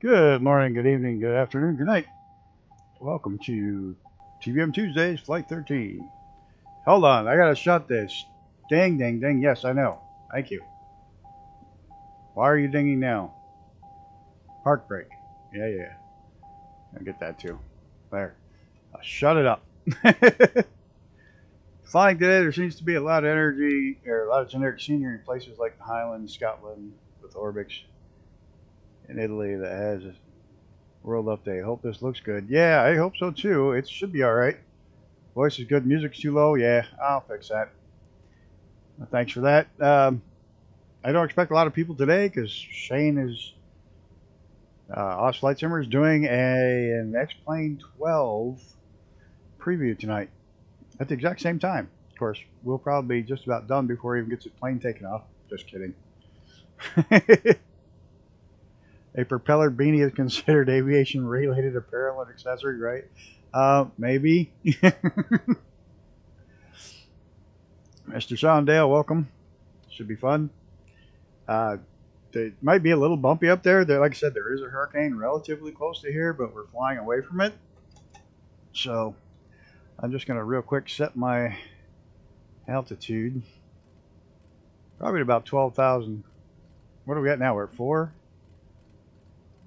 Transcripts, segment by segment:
Good morning, good evening, good afternoon, good night. Welcome to TBM Tuesdays Flight 13. Hold on, I gotta shut this. Ding, ding, ding. Yes, I know. Thank you. Why are you dinging now? Park brake. Yeah. I get that too. There. Shut it up. Flying today, there seems to be a lot of energy, or a lot of generic scenery in places like the Highlands, Scotland, with Orbix, in Italy that has a world update. Hope this looks good. Yeah, I hope so too. It should be alright. Voice is good. Music's too low. Yeah, I'll fix that. Thanks for that. I don't expect a lot of people today because Shane is Oz Flight Simmer is doing an X-Plane 12 preview tonight at the exact same time. Of course, we'll probably be just about done before he even gets his plane taken off. Just kidding. A propeller beanie is considered aviation-related apparel and accessory, right? Maybe. Mr. Sondale, welcome. Should be fun. It might be a little bumpy up there. Like I said, there is a hurricane relatively close to here, but we're flying away from it. So I'm just going to real quick set my altitude. Probably about 12,000. What are we at now? We're at 4.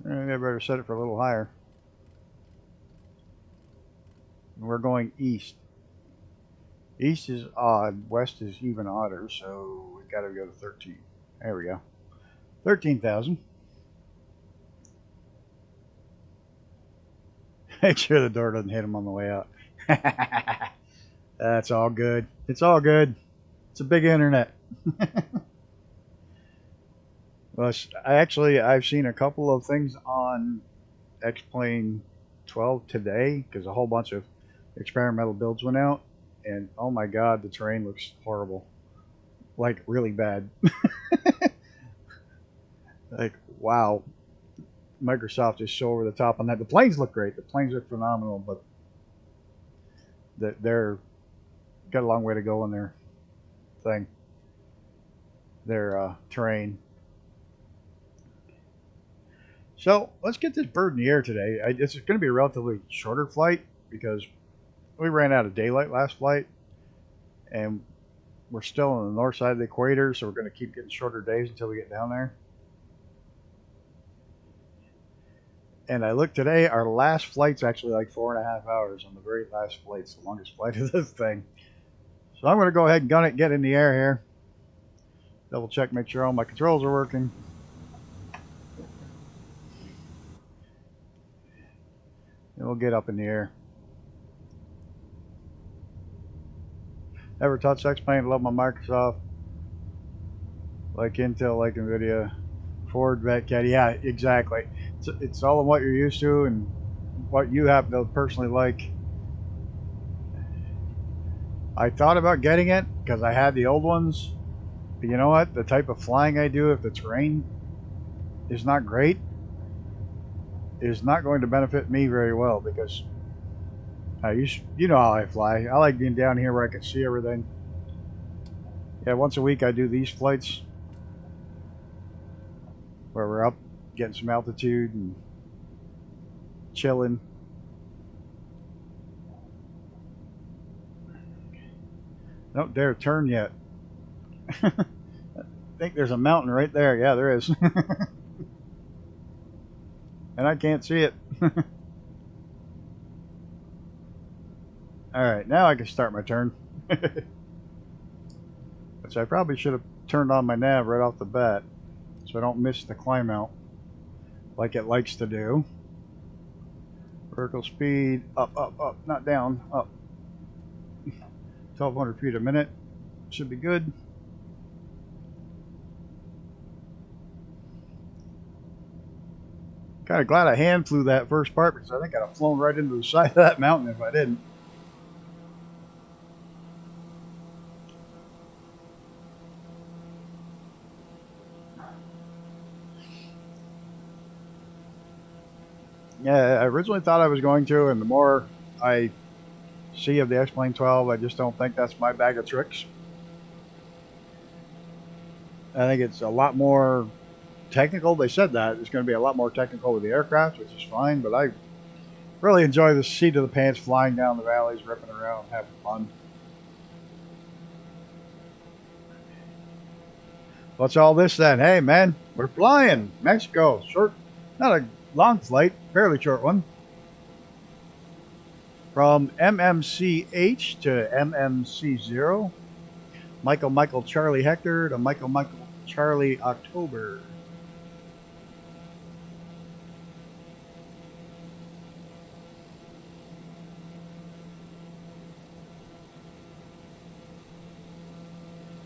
I better set it for a little higher. We're going east. East is odd. West is even odder, so we got to go to 13. There we go. 13,000. Make sure the door doesn't hit him on the way out. That's all good. It's all good. It's a big internet. Well, I've seen a couple of things on X-Plane 12 today because a whole bunch of experimental builds went out, and oh my god, the terrain looks horrible. Like, really bad. Like, wow. Microsoft is so over the top on that. The planes look great. The planes look phenomenal, but they're got a long way to go on their thing, their terrain. So let's get this bird in the air today. It's going to be a relatively shorter flight because we ran out of daylight last flight, and we're still on the north side of the equator, so we're going to keep getting shorter days until we get down there. And I looked today, our last flight's actually like 4.5 hours on the very last flight. It's the longest flight of this thing. So I'm going to go ahead and gun it, get in the air here. Double check, make sure all my controls are working. And we'll get up in the air. Never touched X-Plane, love my Microsoft. Like Intel, like NVIDIA. Ford, VetCat, yeah, exactly. It's all in what you're used to and what you happen to personally like. I thought about getting it because I had the old ones. But you know what? The type of flying I do, if the terrain is not great, is not going to benefit me very well because you know how I fly. I like being down here where I can see everything. Yeah, once a week I do these flights where we're up getting some altitude and chilling. Don't dare turn yet. I think there's a mountain right there. Yeah, there is. And I can't see it. Alright, now I can start my turn. Which I probably should have turned on my nav right off the bat so I don't miss the climb out like it likes to do. Vertical speed, up, not down, up. 1,200 feet a minute. Should be good. Kind of glad I hand flew that first part because I think I'd have flown right into the side of that mountain if I didn't. Yeah, I originally thought I was going to, and the more I see of the X-Plane 12, I just don't think that's my bag of tricks. I think it's a lot more technical. They said that it's going to be a lot more technical with the aircraft, which is fine. But I really enjoy the seat of the pants, flying down the valleys, ripping around, having fun. What's all this then? Hey man, we're flying Mexico. Short, not a long flight, fairly short one. From MMCH to MMC0. Michael Charlie Hector to Michael Charlie October.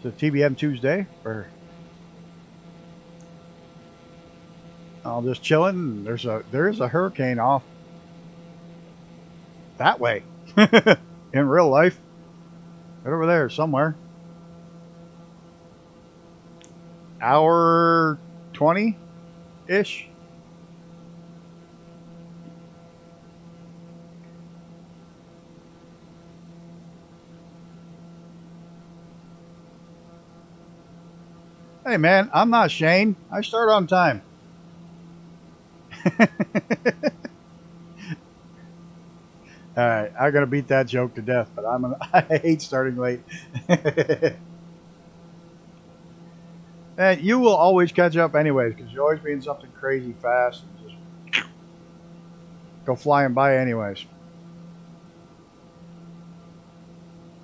So TBM Tuesday for I'm just chilling. There is a hurricane off that way in real life, right over there somewhere. Hour 20-ish. Hey man, I'm not Shane. I start on time. All right, I'm gonna beat that joke to death, but I hate starting late. And you will always catch up anyways, because you're always being something crazy fast and just go flying by anyways.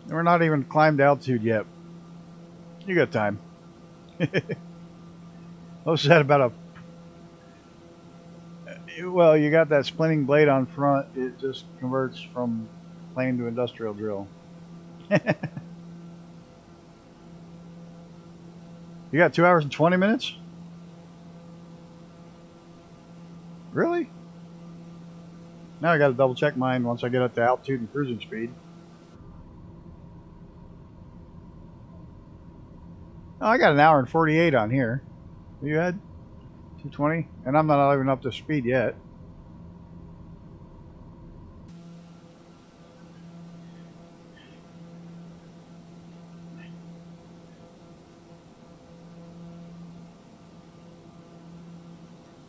We're not even climbed altitude yet. You got time. What's that about well, you got that splinting blade on front. It just converts from plane to industrial drill. You got 2 hours and 20 minutes? Really? Now I got to double check mine once I get up to altitude and cruising speed. Oh, I got an hour and 48 on here. You had 220? And I'm not even up to speed yet.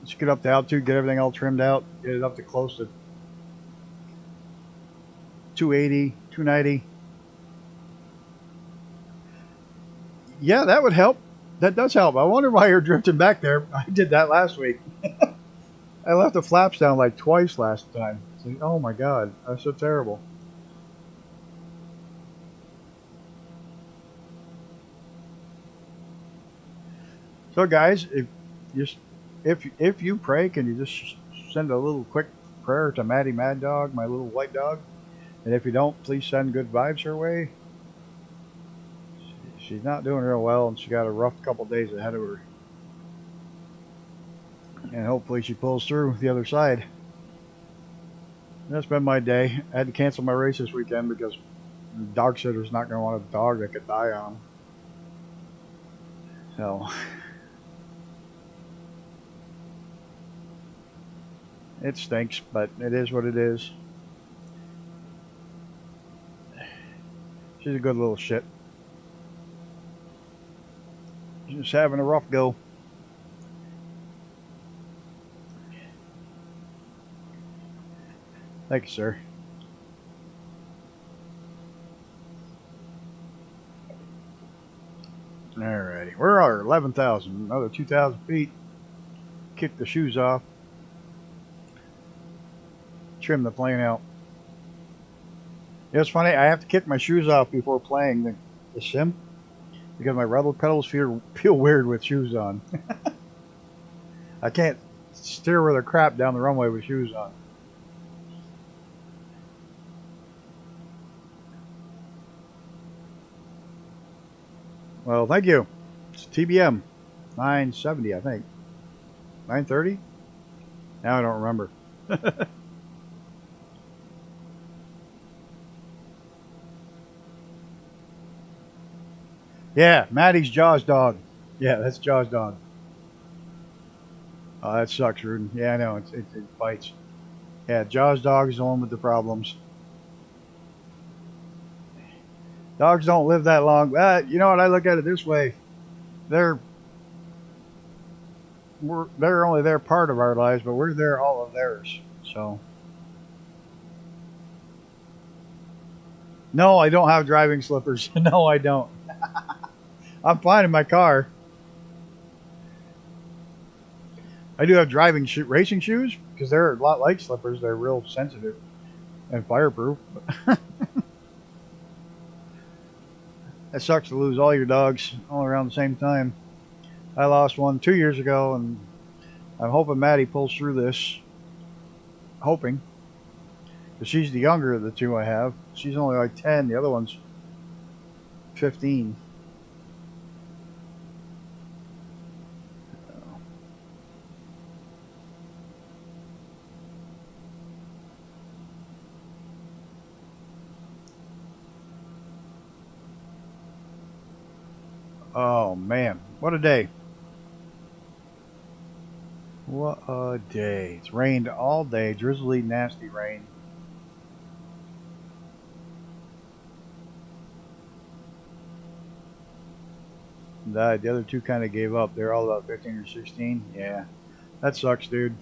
Let's get up to altitude, get everything all trimmed out, get it up to close to 280, 290. Yeah, that would help. That does help. I wonder why you're drifting back there. I did that last week. I left the flaps down like twice last time. Like, oh my god, that's so terrible. So guys, if you pray, can you just send a little quick prayer to Maddie Mad Dog, my little white dog? And if you don't, please send good vibes her way. She's not doing real well, and she got a rough couple days ahead of her. And hopefully she pulls through the other side. That's been my day. I had to cancel my race this weekend because the dog sitter's not going to want a dog that could die on him. So it stinks, but it is what it is. She's a good little shit. Just having a rough go. Thank you, sir. Alrighty, where are 11,000? Another 2,000 feet. Kick the shoes off. Trim the plane out. It's funny, I have to kick my shoes off before playing the sim because my rubber pedals feel weird with shoes on. I can't steer with a crap down the runway with shoes on. Well, thank you. It's TBM 970, I think. 930? Now I don't remember. Yeah, Maddie's Jaws dog. Yeah, that's Jaws dog. Oh, that sucks, Rudin. Yeah, I know. It bites. Yeah, Jaws dog is the one with the problems. Dogs don't live that long. You know what? I look at it this way. They're they're only there part of our lives, but we're there all of theirs. So no, I don't have driving slippers. No, I don't. I'm fine in my car. I do have racing shoes because they're a lot like slippers. They're real sensitive and fireproof. It sucks to lose all your dogs all around the same time. I lost one 2 years ago, and I'm hoping Maddie pulls through this. Hoping. Because she's the younger of the two I have. She's only like 10. The other one's 15. Oh, man. What a day. What a day. It's rained all day. Drizzly, nasty rain. Died. The other two kind of gave up. They're all about 15 or 16. Yeah. That sucks, dude.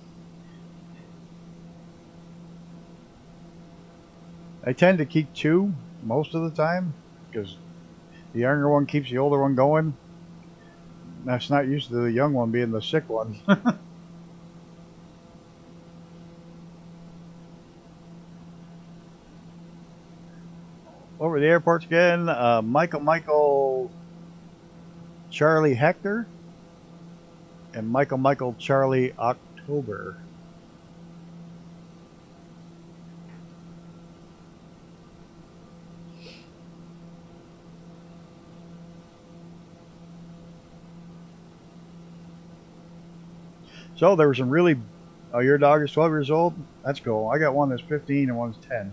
I tend to keep two most of the time because the younger one keeps the older one going. That's not used to the young one being the sick one. Over the airports again. Michael Charlie Hector and Michael Charlie October. So there were some really. Oh, your dog is 12 years old? That's cool. I got one that's 15 and one's 10.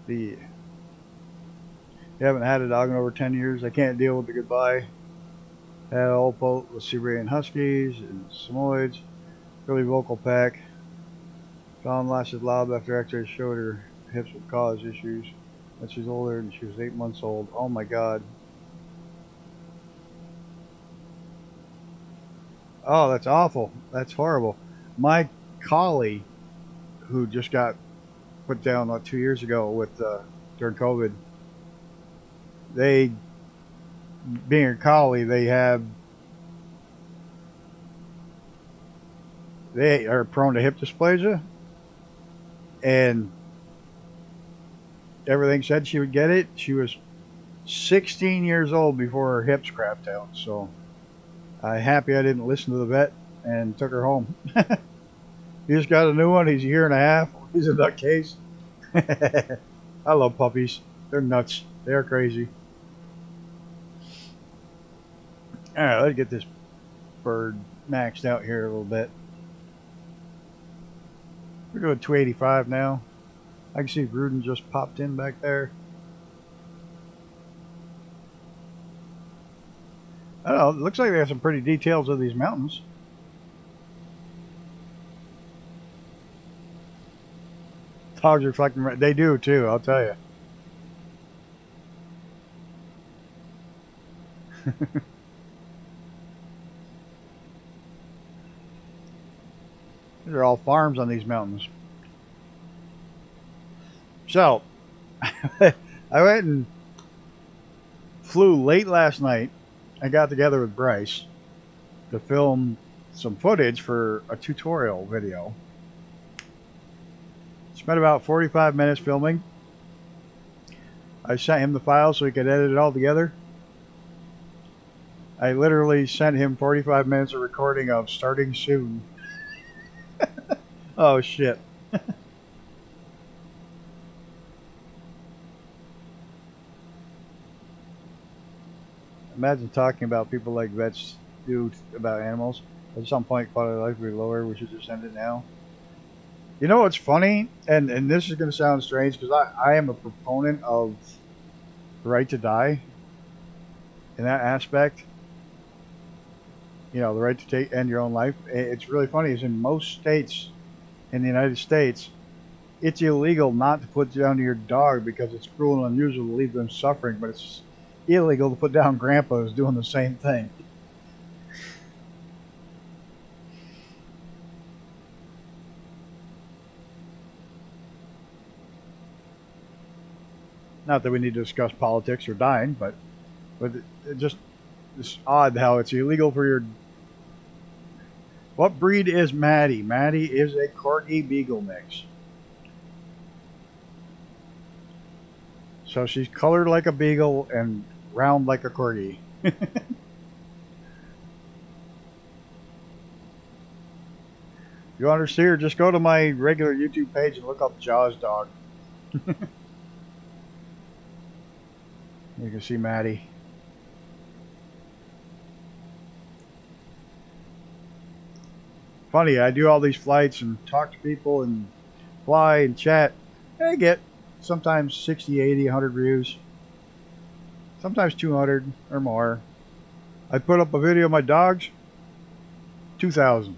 You haven't had a dog in over 10 years. I can't deal with the goodbye. Had an old boat with Siberian Huskies and Samoyeds. Really vocal pack. Found lasted loud after x-rays showed her hips would cause issues. When she's older and she was 8 months old. Oh my God. Oh, that's awful. That's horrible. My collie, who just got put down like 2 years ago with during COVID, they, being a collie, they are prone to hip dysplasia, and everything said she would get it. She was 16 years old before her hips crapped out, so I'm happy I didn't listen to the vet and took her home. He just got a new one. He's a year and a half. He's a nutcase. I love puppies. They're nuts. They're crazy. Alright, let's get this bird maxed out here a little bit. We're doing 285 now. I can see Gruden just popped in back there. I don't know. It looks like they have some pretty details of these mountains. Dogs reflecting. They do too, I'll tell you. These are all farms on these mountains. So, I went and flew late last night. I got together with Bryce to film some footage for a tutorial video. Spent about 45 minutes filming. I sent him the file so he could edit it all together. I literally sent him 45 minutes of recording of starting soon. Oh shit. Imagine talking about people like vets do about animals. At some point, quality of life will be lower. We should just end it now. You know what's funny? And this is going to sound strange because I am a proponent of the right to die in that aspect. You know, the right to end your own life. It's really funny is in most states in the United States, it's illegal not to put down to your dog because it's cruel and unusual to leave them suffering. But illegal to put down Grandpa is doing the same thing. Not that we need to discuss politics or dying, but it just it's odd how it's illegal for your. What breed is Maddie? Maddie is a Corgi Beagle mix. So she's colored like a beagle and round like a Corgi. You want to see her? Just go to my regular YouTube page and look up Jaws dog. You can see Maddie. Funny, I do all these flights and talk to people and fly and chat. I get sometimes 60, 80, 100 views. Sometimes 200 or more. I put up a video of my dogs, 2,000.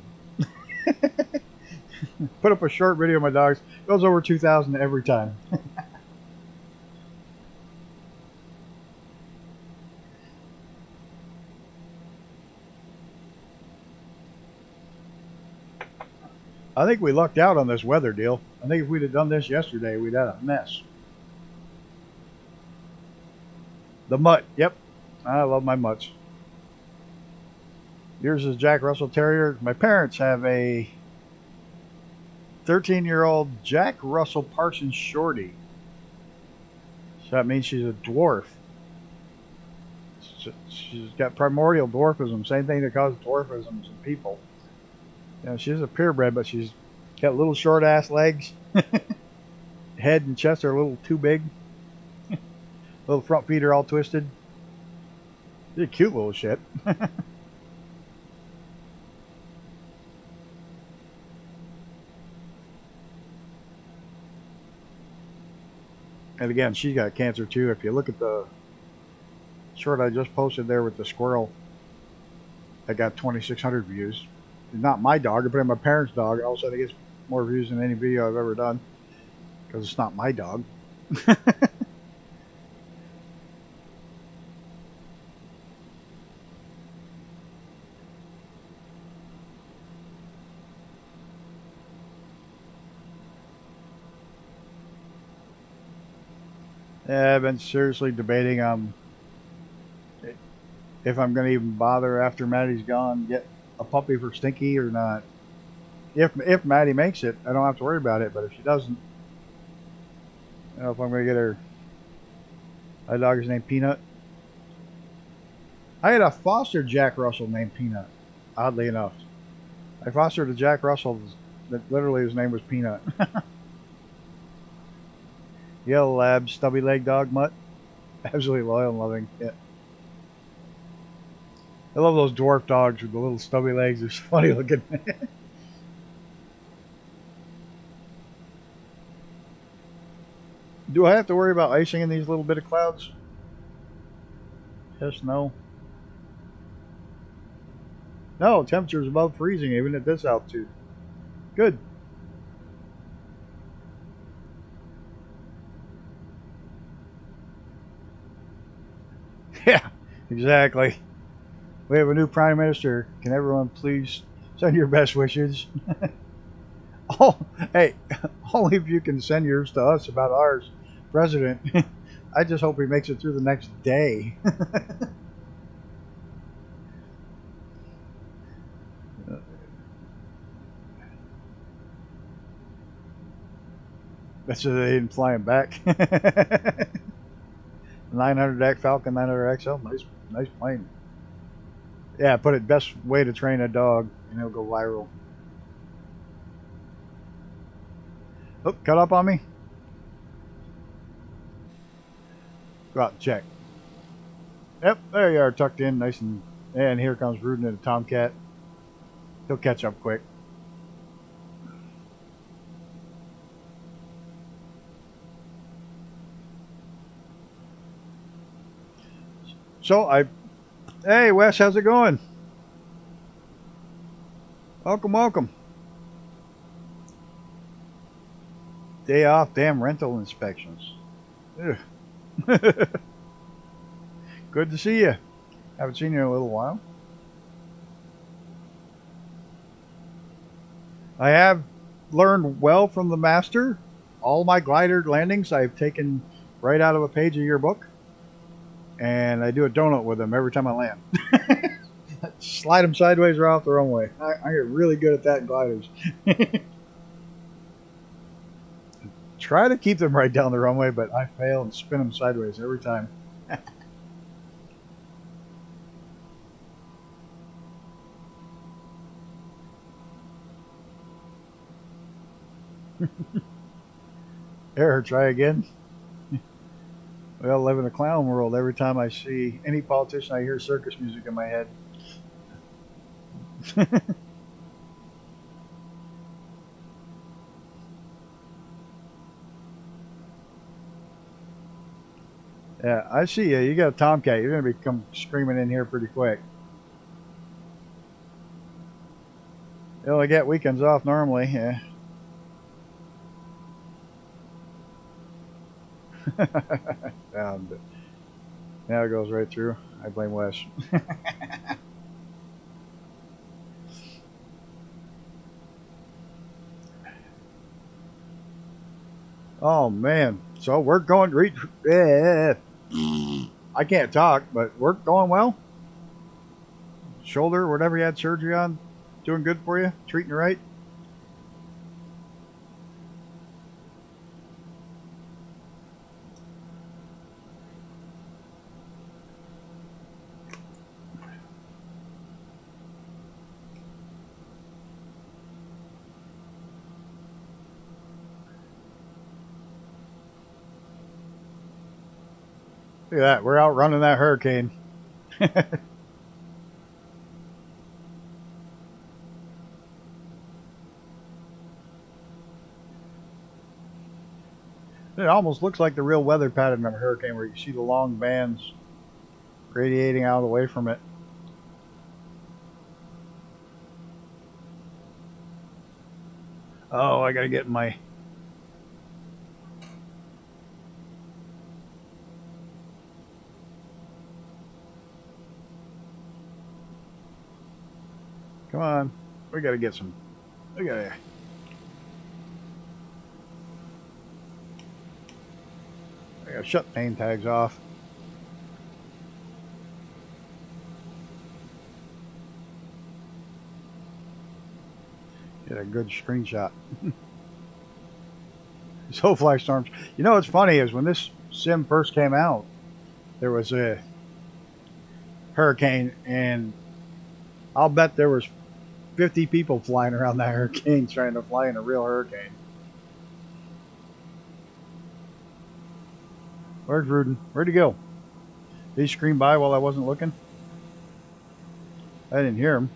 Put up a short video of my dogs, goes over 2,000 every time. I think we lucked out on this weather deal. I think if we'd have done this yesterday, we'd had a mess. The mutt, yep. I love my mutts. Yours is Jack Russell Terrier. My parents have a 13-year-old Jack Russell Parsons Shorty. So that means she's a dwarf. She's got primordial dwarfism, same thing that causes dwarfisms in people. You know, she's a purebred, but she's got little short ass legs. Head and chest are a little too big. Little front feet are all twisted. She's a cute little shit. And again, she's got cancer too. If you look at the short I just posted there with the squirrel, I got 2,600 views. It's not my dog. I put in my parents' dog. All of a sudden, it gets more views than any video I've ever done because it's not my dog. Yeah, I've been seriously debating if I'm going to even bother after Maddie's gone, get a puppy for Stinky or not. If Maddie makes it, I don't have to worry about it. But if she doesn't, I don't know if I'm going to get her. My dog is named Peanut. I had a foster Jack Russell named Peanut. Oddly enough, I fostered a Jack Russell that literally his name was Peanut. Yellow lab, stubby leg dog mutt. Absolutely loyal and loving. Yeah. I love those dwarf dogs with the little stubby legs. They're funny looking. Do I have to worry about icing in these little bit of clouds? Yes, no. No, temperature's above freezing even at this altitude. Good. Yeah, exactly. We have a new prime minister. Can everyone please send your best wishes? Oh, hey, only if you can send yours to us about ours president. I just hope he makes it through the next day. That's so they didn't fly him back. 900X Falcon 900XL, nice plane. Yeah, put it best way to train a dog, and it'll go viral. Oh, cut up on me. Go out and check. Yep, there you are, tucked in, nice and here comes Rudin and a tomcat. He'll catch up quick. So hey Wes, how's it going? Welcome. Day off, damn rental inspections. Good to see you. Haven't seen you in a little while. I have learned well from the master. All my glider landings I've taken right out of a page of your book. And I do a donut with them every time I land. Slide them sideways or off the runway. I get really good at that in gliders. Try to keep them right down the runway, but I fail and spin them sideways every time. There, try again. Well, I live in a clown world. Every time I see any politician, I hear circus music in my head. Yeah, I see you. You got a Tomcat. You're going to come screaming in here pretty quick. You only get weekends off normally, yeah. Now it goes right through. I blame Wes. Oh man, so work going great. I can't talk, but work going well. Shoulder, whatever you had surgery on, doing good for you, treating you right. Look at that, we're outrunning that hurricane. It almost looks like the real weather pattern of a hurricane where you see the long bands radiating out away from it. Oh, I gotta get my... Come on, we gotta get some... We gotta... I gotta shut name tags off. Get a good screenshot. So flash storms. You know what's funny is when this sim first came out, there was a hurricane, and I'll bet there was 50 people flying around that hurricane trying to fly in a real hurricane. Where's Rudin? Where'd he go? Did he scream by while I wasn't looking? I didn't hear him.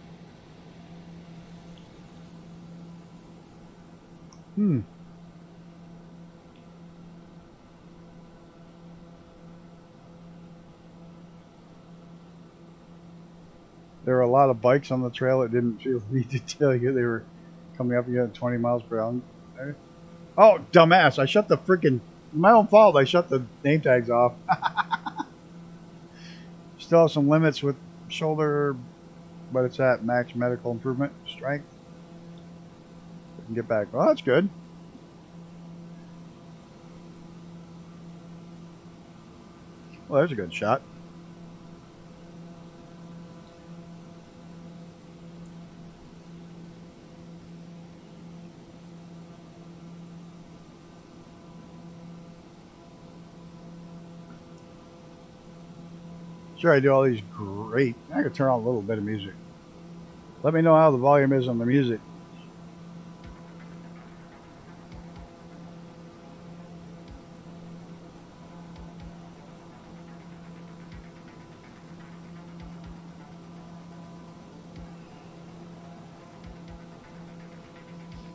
There were a lot of bikes on the trail. It didn't feel the need to tell you they were coming up again at 20 miles per hour. Oh, dumbass. I shut the freaking... My own fault. I shut the name tags off. Still have some limits with shoulder, but it's at max medical improvement strength. We can get back. Well, that's good. Well, there's a good shot. Sure, I do all these great. I could turn on a little bit of music. Let me know how the volume is on the music.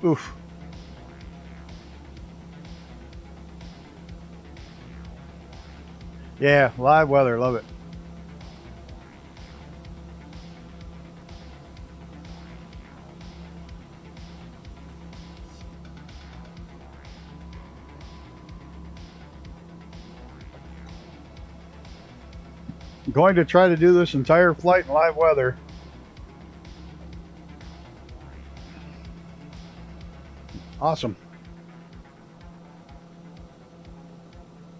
Oof. Yeah, live weather, love it. Going to try to do this entire flight in live weather. Awesome.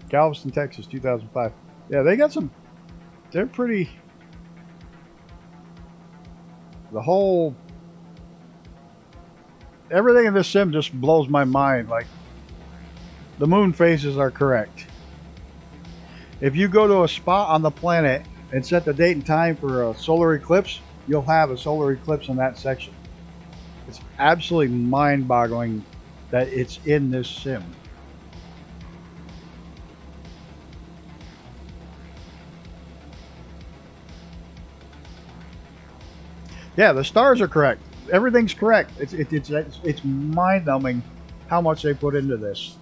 Galveston, Texas, 2005. Yeah, they got some. They're pretty. The whole. Everything in this sim just blows my mind. Like, the moon phases are correct. If you go to a spot on the planet and set the date and time for a solar eclipse, you'll have a solar eclipse in that section. It's absolutely mind-boggling that it's in this sim. Yeah, the stars are correct. Everything's correct. It's mind-numbing how much they put into this.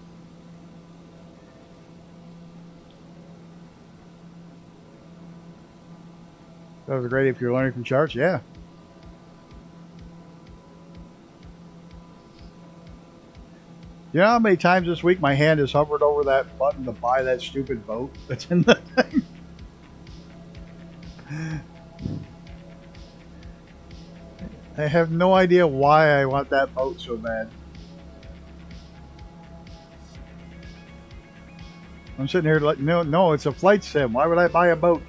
That was great if you're learning from charts. Yeah. You know how many times this week my hand has hovered over that button to buy that stupid boat that's in the thing? I have no idea why I want that boat so bad. I'm sitting here like, no, it's a flight sim. Why would I buy a boat?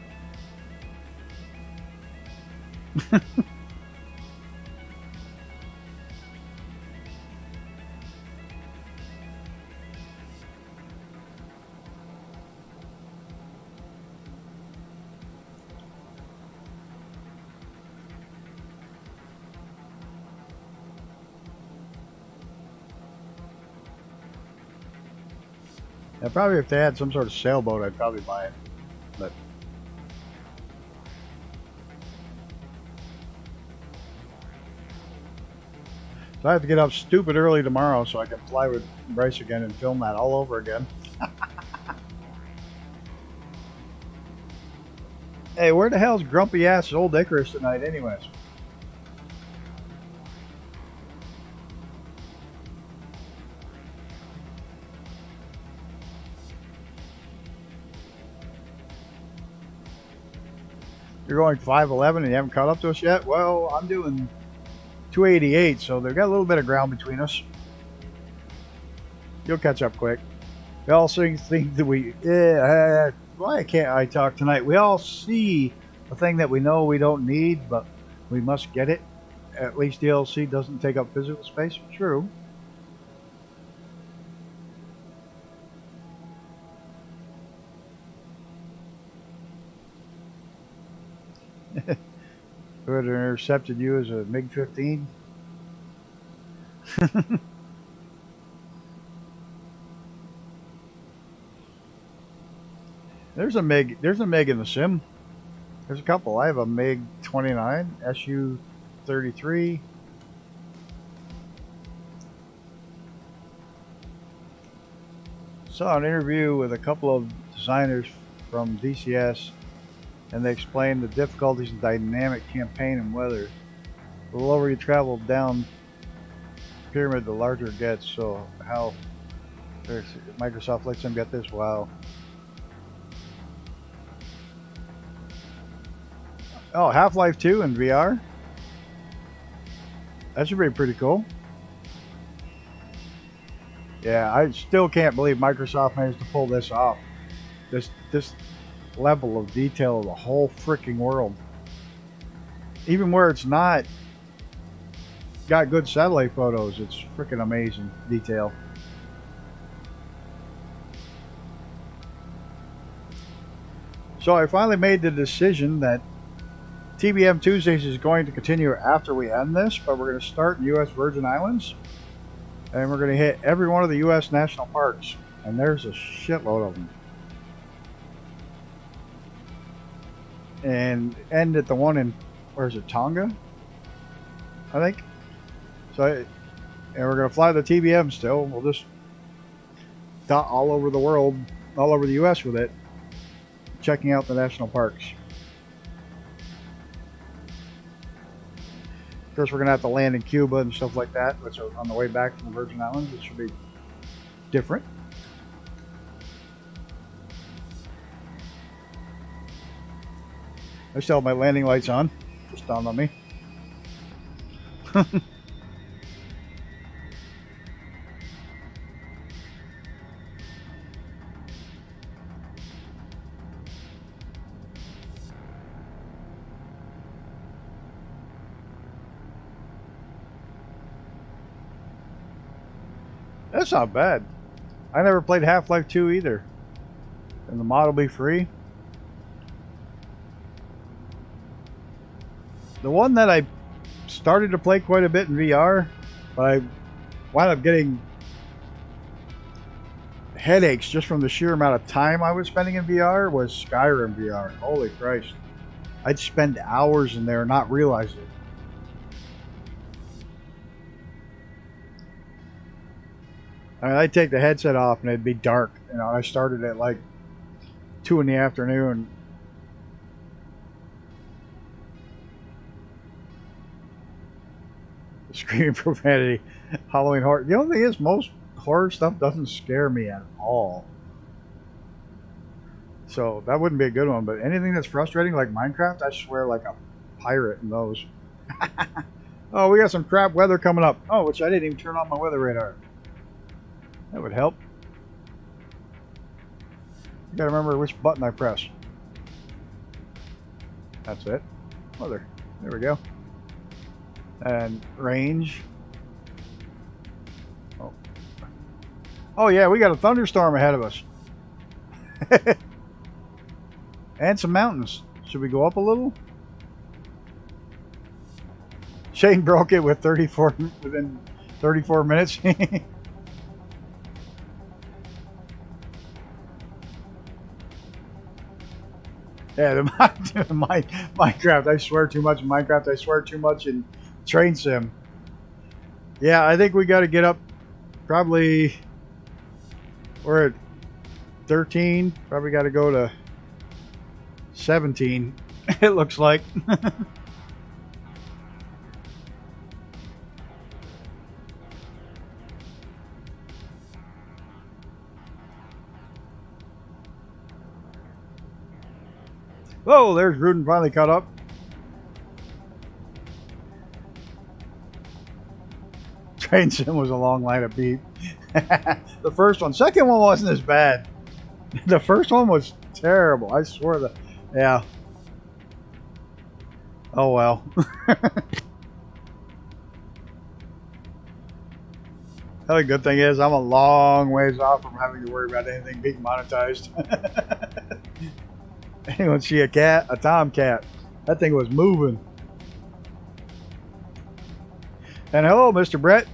Yeah, probably if they had some sort of sailboat, I'd probably buy it. But so I have to get up stupid early tomorrow so I can fly with Bryce again and film that all over again. Hey, where the hell's grumpy ass old Icarus tonight anyways? You're going 511 and you haven't caught up to us yet? Well, I'm doing 288, so they've got a little bit of ground between us. You'll catch up quick. We all think that we... why can't I talk tonight? We all see a thing that we know we don't need, but we must get it. At least DLC doesn't take up physical space. True. Who had intercepted you as a MiG-15? There's a MiG in the sim. There's a couple. I have a MiG-29, Su-33. Saw an interview with a couple of designers from DCS, and they explained the difficulties in dynamic campaign and weather. The lower you travel down pyramid, the larger it gets. So how Microsoft lets them get this? Wow. Oh, Half-Life 2 in VR? That should be pretty cool. Yeah, I still can't believe Microsoft managed to pull this off. This level of detail of the whole freaking world. Even where it's not got good satellite photos, it's freaking amazing detail. So I finally made the decision that TBM Tuesdays is going to continue after we end this, but we're going to start in U.S. Virgin Islands, and we're going to hit every one of the U.S. national parks, and there's a shitload of them. And end at the one in, where is it, Tonga? I think. So, and we're going to fly the TBM still. We'll just dot all over the world, all over the U.S. with it, checking out the national parks. Of course, we're going to have to land in Cuba and stuff like that, which are on the way back from the Virgin Islands, which should be different. I still have my landing lights on. Just dawned on me. That's not bad. I never played Half-Life 2 either. And the mod will be free. The one that I started to play quite a bit in VR, but I wound up getting headaches just from the sheer amount of time I was spending in VR, was Skyrim VR. Holy Christ. I'd spend hours in there and not realize it. I mean, I'd take the headset off and it'd be dark. You know, I started at like 2 in the afternoon. Screaming profanity, Halloween horror. The only thing is, most horror stuff doesn't scare me at all. So that wouldn't be a good one. But anything that's frustrating, like Minecraft, I swear like a pirate in those. Oh, we got some crap weather coming up. Oh, which I didn't even turn on my weather radar. That would help. You gotta remember which button I press. That's it. Weather. There we go. And range. Oh. Oh yeah, we got a thunderstorm ahead of us. And some mountains. Should we go up a little? Shane broke it with within 34 minutes. Yeah, the Minecraft. I swear too much in Minecraft. I swear too much in Train Sim. Yeah, I think we got to get up. Probably we're at 13. Probably got to go to 17. It looks like. Whoa, there's Rudin finally caught up. Train Sim was a long line of beep. The first one. Second one wasn't as bad. The first one was terrible. I swear that. Yeah. Oh well. The only good thing is I'm a long ways off from having to worry about anything being monetized. Anyone see a cat? A tomcat. That thing was moving. And hello, Mr. Brett.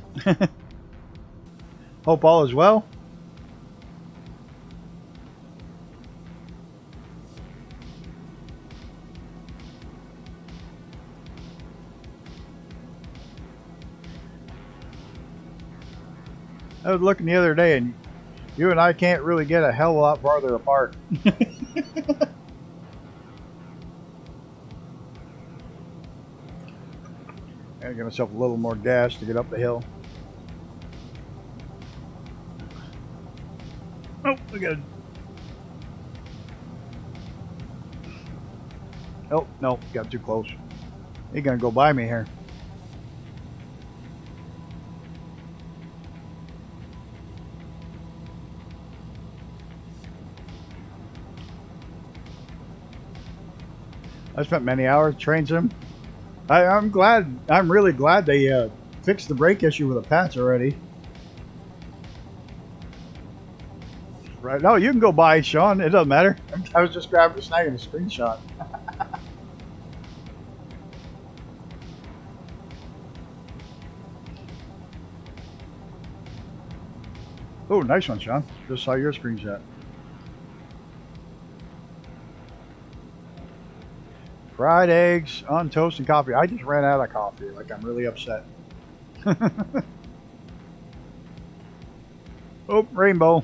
Hope all is well. I was looking the other day, and you and I can't really get a hell of a lot farther apart. Gotta give myself a little more gas to get up the hill. Oh, we got. Oh no, got too close. He's gonna go by me here. I spent many hours training him. I'm really glad they fixed the brake issue with a patch already. Right. No, you can go by, Sean. It doesn't matter. I was just snagging a screenshot. Oh, nice one, Sean. Just saw your screenshot. Fried eggs on toast and coffee. I just ran out of coffee. Like, I'm really upset. Oh, rainbow.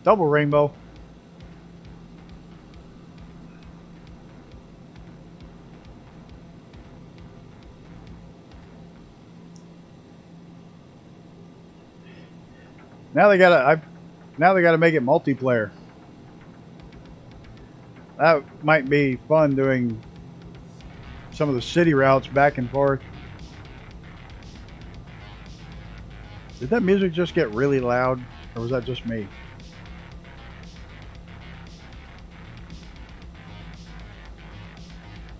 Double rainbow. Now they gotta make it multiplayer. That might be fun doing some of the city routes back and forth. Did that music just get really loud, or was that just me?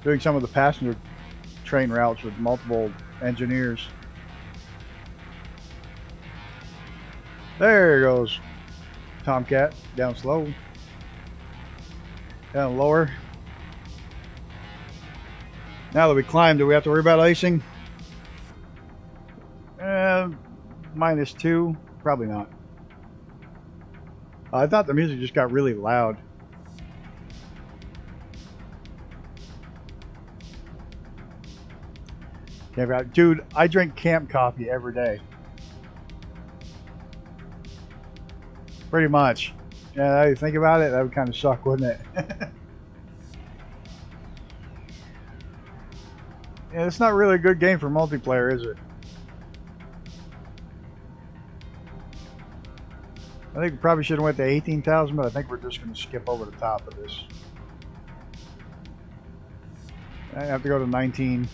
Doing some of the passenger train routes with multiple engineers. There goes Tomcat, down slow, down lower. Now that we climbed, do we have to worry about icing? -2, probably not. I thought the music just got really loud. Dude, I drink camp coffee every day. Pretty much. Yeah, now you think about it, that would kind of suck, wouldn't it? Yeah, it's not really a good game for multiplayer, is it? I think we probably should have went to 18,000, but I think we're just going to skip over the top of this. I have to go to 19.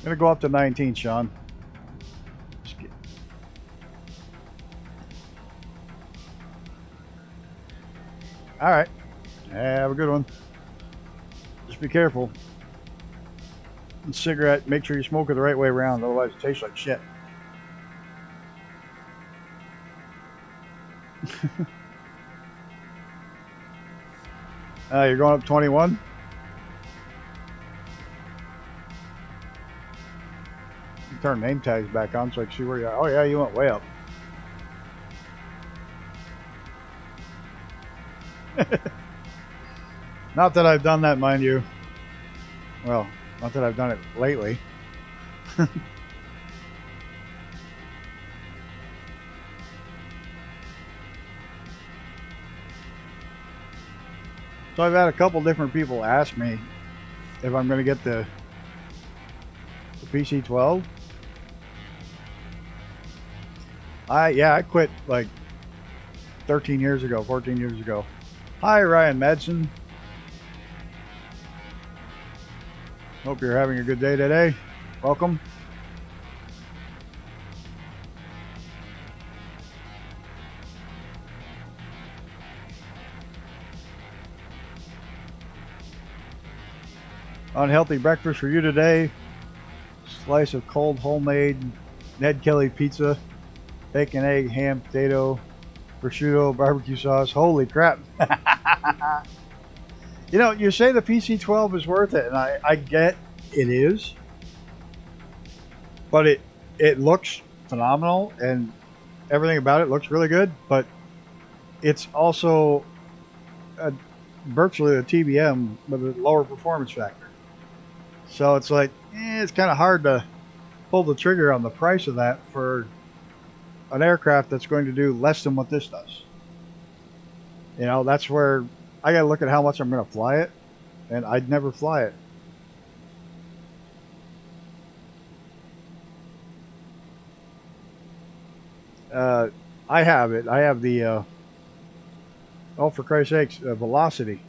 I'm going to go up to 19, Sean. All right. Have a good one. Just be careful. And cigarette, make sure you smoke it the right way around, otherwise it tastes like shit. You're going up 21? Turn name tags back on so I can see where you are. Oh yeah, you went way up. Not that I've done that, mind you. Well, not that I've done it lately. So I've had a couple different people ask me if I'm going to get the PC-12. I quit like 13 years ago, 14 years ago. Hi, Ryan Madsen. Hope you're having a good day today. Welcome. Unhealthy breakfast for you today. Slice of cold homemade Ned Kelly pizza. Bacon, egg, ham, potato, prosciutto, barbecue sauce. Holy crap. You know, you say the PC-12 is worth it, and I get it is. But it looks phenomenal, and everything about it looks really good, but it's also virtually a TBM with a lower performance factor. So it's like, it's kind of hard to pull the trigger on the price of that for an aircraft that's going to do less than what this does. You know, that's where I got to look at how much I'm going to fly it, and I'd never fly it. I have it. I have the, oh, for Christ's sakes, Velocity.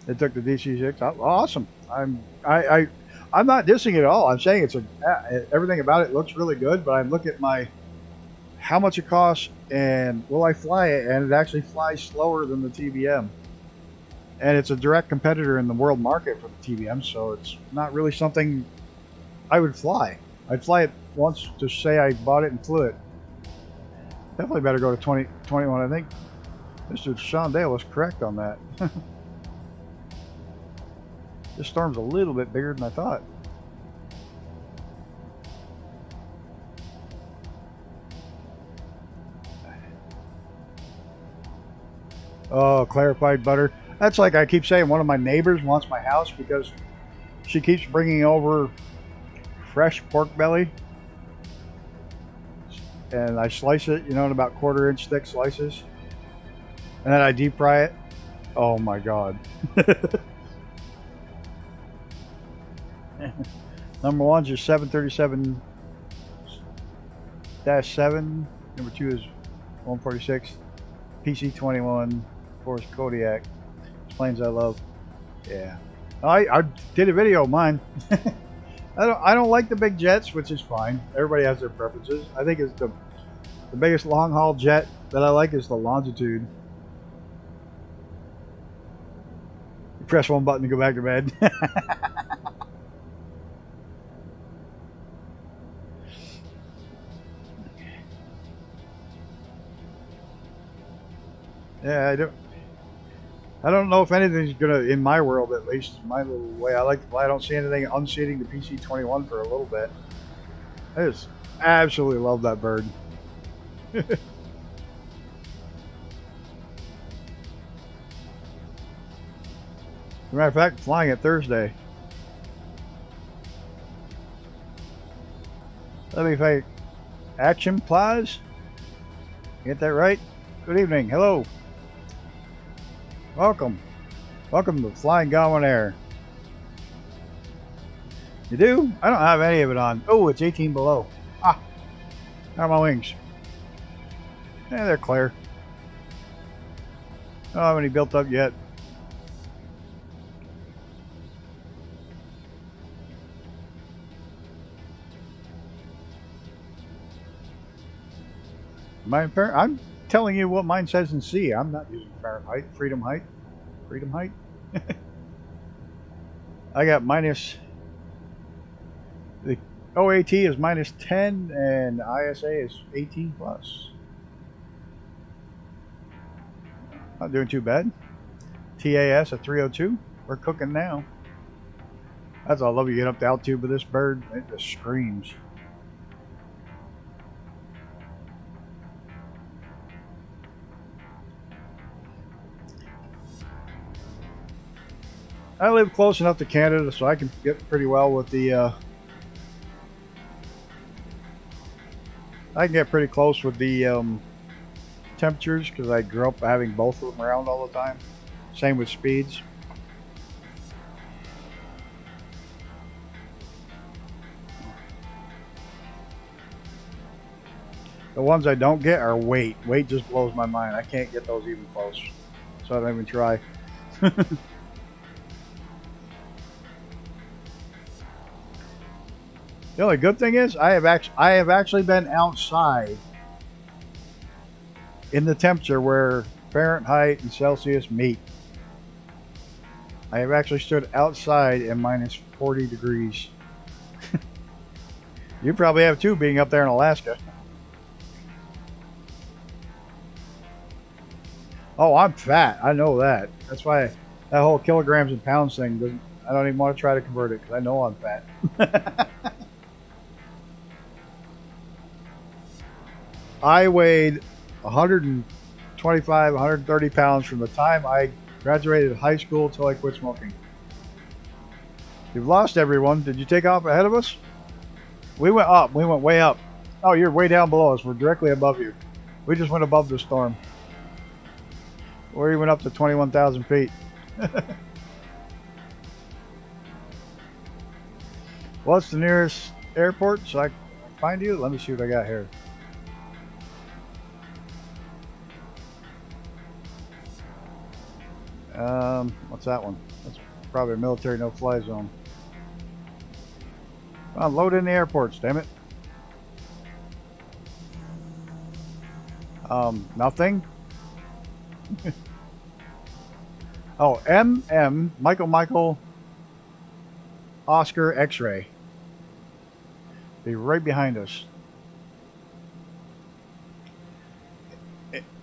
It took the DC-6. Awesome. I'm not dissing it at all. I'm saying everything about it looks really good, but I'm looking at how much it costs and will I fly it, and it actually flies slower than the TBM. And it's a direct competitor in the world market for the TBM, so it's not really something I would fly. I'd fly it once to say I bought it and flew it. Definitely better go to 2021. I think Mr. Sean Dale was correct on that. This storm's a little bit bigger than I thought. Oh, clarified butter. That's like I keep saying, one of my neighbors wants my house because she keeps bringing over fresh pork belly. And I slice it, you know, in about 1/4 inch thick slices. and then I deep fry it. Oh my god. Number one's your 737-7. Number two is 146. PC-21. Force Kodiak. Planes I love. Yeah. I did a video of mine. I don't like the big jets, which is fine. Everybody has their preferences. I think it's the biggest long haul jet that I like is the Longitude. You press one button to go back to bed. Yeah, I don't know if anything's gonna, in my world at least, my little way I like to fly. I don't see anything unseating the PC-21 for a little bit. I just absolutely love that bird. As a matter of fact, flying it Thursday. Let me fake Action Plaza. Get that right? Good evening. Hello. Welcome. Welcome to Flying Gowan Air. You do? I don't have any of it on. Oh, it's 18 below. Ah. How are my wings? Yeah, they're clear. I don't have any built up yet. I'm telling you what mine says in C. I'm not using Fahrenheit. Freedom height. Freedom height. I got minus. The OAT is minus 10 and ISA is 18 plus. Not doing too bad. TAS at 302. We're cooking now. That's all I love. You get up to altitude with this bird, it just screams. I live close enough to Canada, so I can get pretty well with the. I can get pretty close with the temperatures because I grew up having both of them around all the time. Same with speeds. The ones I don't get are weight. Weight just blows my mind. I can't get those even close, so I don't even try. The only good thing is I have actually been outside in the temperature where Fahrenheit and Celsius meet. I have actually stood outside in minus 40 degrees. You probably have too, being up there in Alaska. Oh, I'm fat. I know that. That's why that whole kilograms and pounds thing doesn't. I don't even want to try to convert it because I know I'm fat. I weighed 125, 130 pounds from the time I graduated high school till I quit smoking. You've lost everyone. Did you take off ahead of us? We went up. We went way up. Oh, you're way down below us. We're directly above you. We just went above the storm. We went up to 21,000 feet. What's the nearest airport so I can find you? Let me see what I got here. What's that one? That's probably a military no-fly zone. Come on, load in the airports, damn it. Nothing. Oh, MM, Michael, Oscar, X-ray. Be right behind us.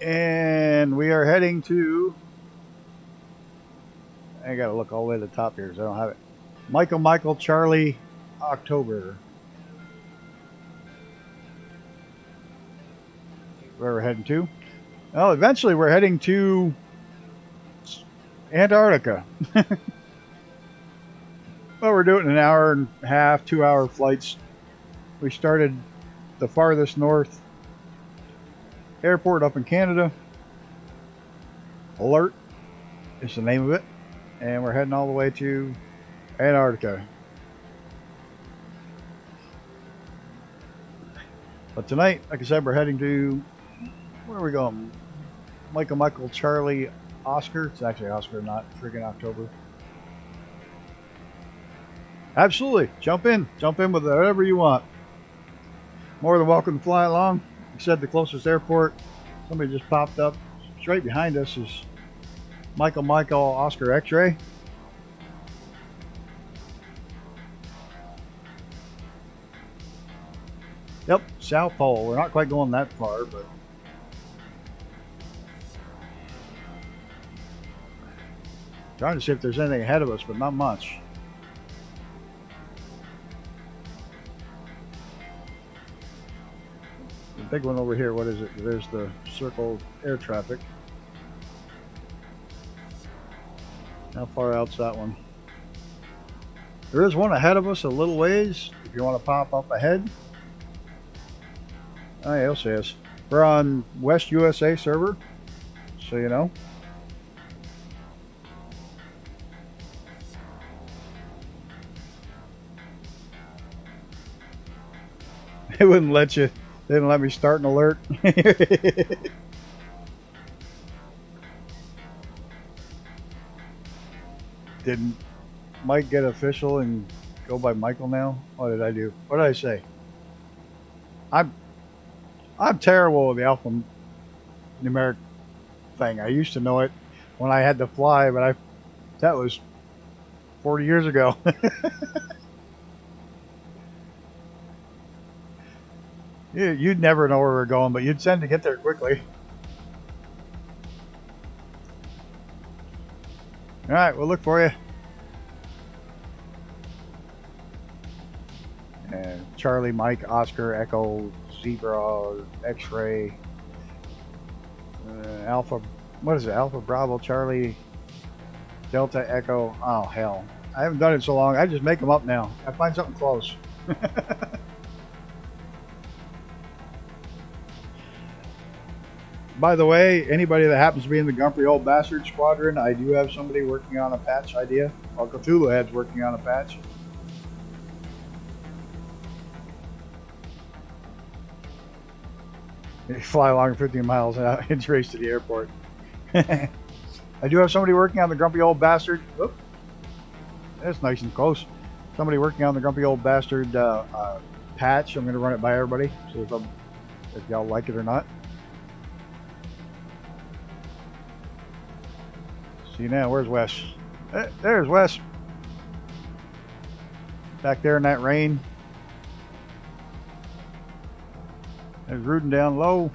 And we are heading to... I gotta look all the way to the top here because I don't have it. Michael, Charlie, October. Where we're heading to? Well, eventually we're heading to Antarctica. Well, we're doing an hour and a half, 2-hour flights. We started the farthest north airport up in Canada. Alert is the name of it. And we're heading all the way to Antarctica. But tonight, like I said, we're heading to, where are we going? Michael, Charlie, Oscar. It's actually Oscar, not freaking October. Absolutely. Jump in with whatever you want. More than welcome to fly along. Like I said, the closest airport, somebody just popped up. Straight behind us is Michael, Oscar, X-ray. Yep, South Pole. We're not quite going that far, but trying to see if there's anything ahead of us, but not much. The big one over here, what is it? There's the circle air traffic. How far out's that one? There is one ahead of us a little ways, if you want to pop up ahead. Oh yeah, it'll say us. We're on West USA server, so you know. It wouldn't let you. They didn't let me start an alert. Didn't Mike get official and go by Michael now? What did I do? What did I say? I'm terrible with the alphanumeric thing. I used to know it when I had to fly, but that was 40 years ago. You'd never know where we're going, but you'd tend to get there quickly. All right, we'll look for you. And Charlie, Mike, Oscar, Echo, Zebra, X-ray, Alpha. What is it? Alpha, Bravo, Charlie, Delta, Echo. Oh hell! I haven't done it so long. I just make them up now. I find something close. By the way, anybody that happens to be in the Gumpy Old Bastard Squadron, I do have somebody working on a patch idea. Well, Cthulhu Head's working on a patch. You fly along 15 miles out and race to the airport. I do have somebody working on the Grumpy Old Bastard. Oop, that's nice and close. Somebody working on the Grumpy Old Bastard patch. I'm going to run it by everybody, see if y'all like it or not. See now, where's Wes? There's Wes. Back there in that rain. There's Rudin down low.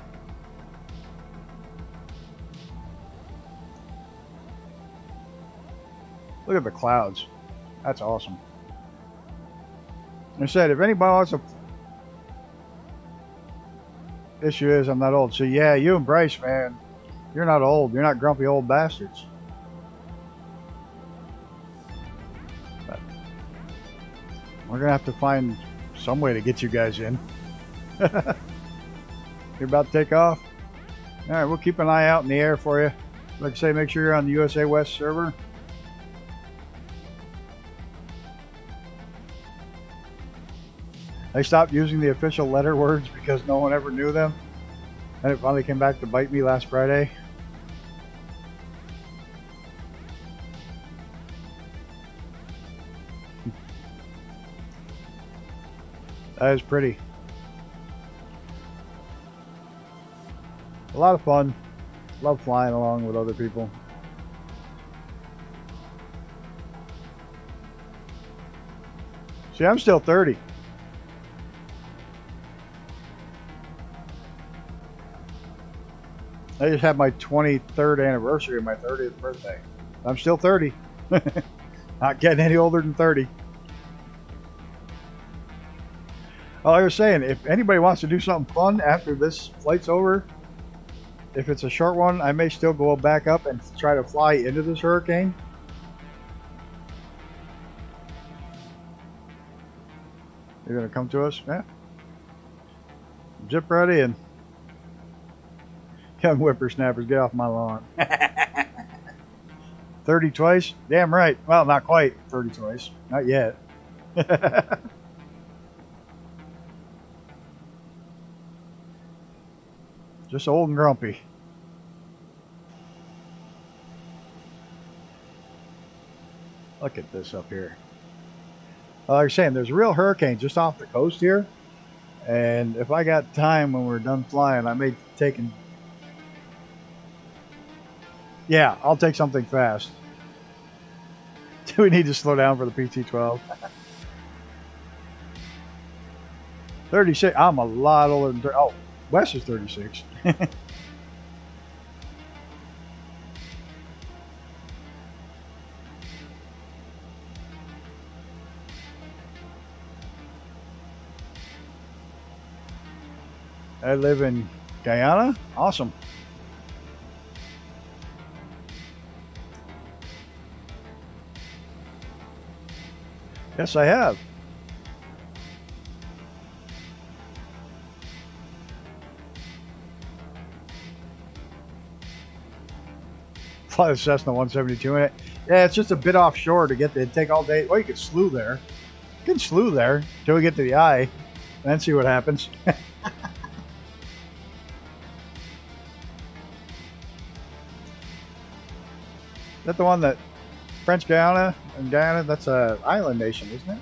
Look at the clouds. That's awesome. I said, if anybody wants to... Issue is, I'm not old. So yeah, you and Bryce, man, you're not old. You're not grumpy old bastards. But we're going to have to find some way to get you guys in. You're about to take off? Alright, we'll keep an eye out in the air for you. Like I say, make sure you're on the USA West server. I stopped using the official letter words because no one ever knew them. And it finally came back to bite me last Friday. That is pretty. A lot of fun. Love flying along with other people. See, I'm still 30. I just had my 23rd anniversary of my 30th birthday. I'm still 30. Not getting any older than 30. Well, like I was saying, if anybody wants to do something fun after this flight's over, if it's a short one, I may still go back up and try to fly into this hurricane. You're going to come to us? Yeah. Zip right in. Young whippersnappers, get off my lawn. 30 twice? Damn right. Well, not quite 30 twice. Not yet. Just old and grumpy. Look at this up here. Like I was saying, there's a real hurricane just off the coast here. And if I got time when we're done flying, I may take and... Yeah, I'll take something fast. Do we need to slow down for the PT-12? 36. I'm a lot older than... Oh, Wes is 36. I live in Guyana. Awesome. Yes, I have. Fly the Cessna 172 in it. Yeah, it's just a bit offshore to get there. It'd take all day. Well, you could slew there. You can slew there until we get to the eye, and then see what happens. Is that the one that French Guyana and Guyana? That's a island nation, isn't it?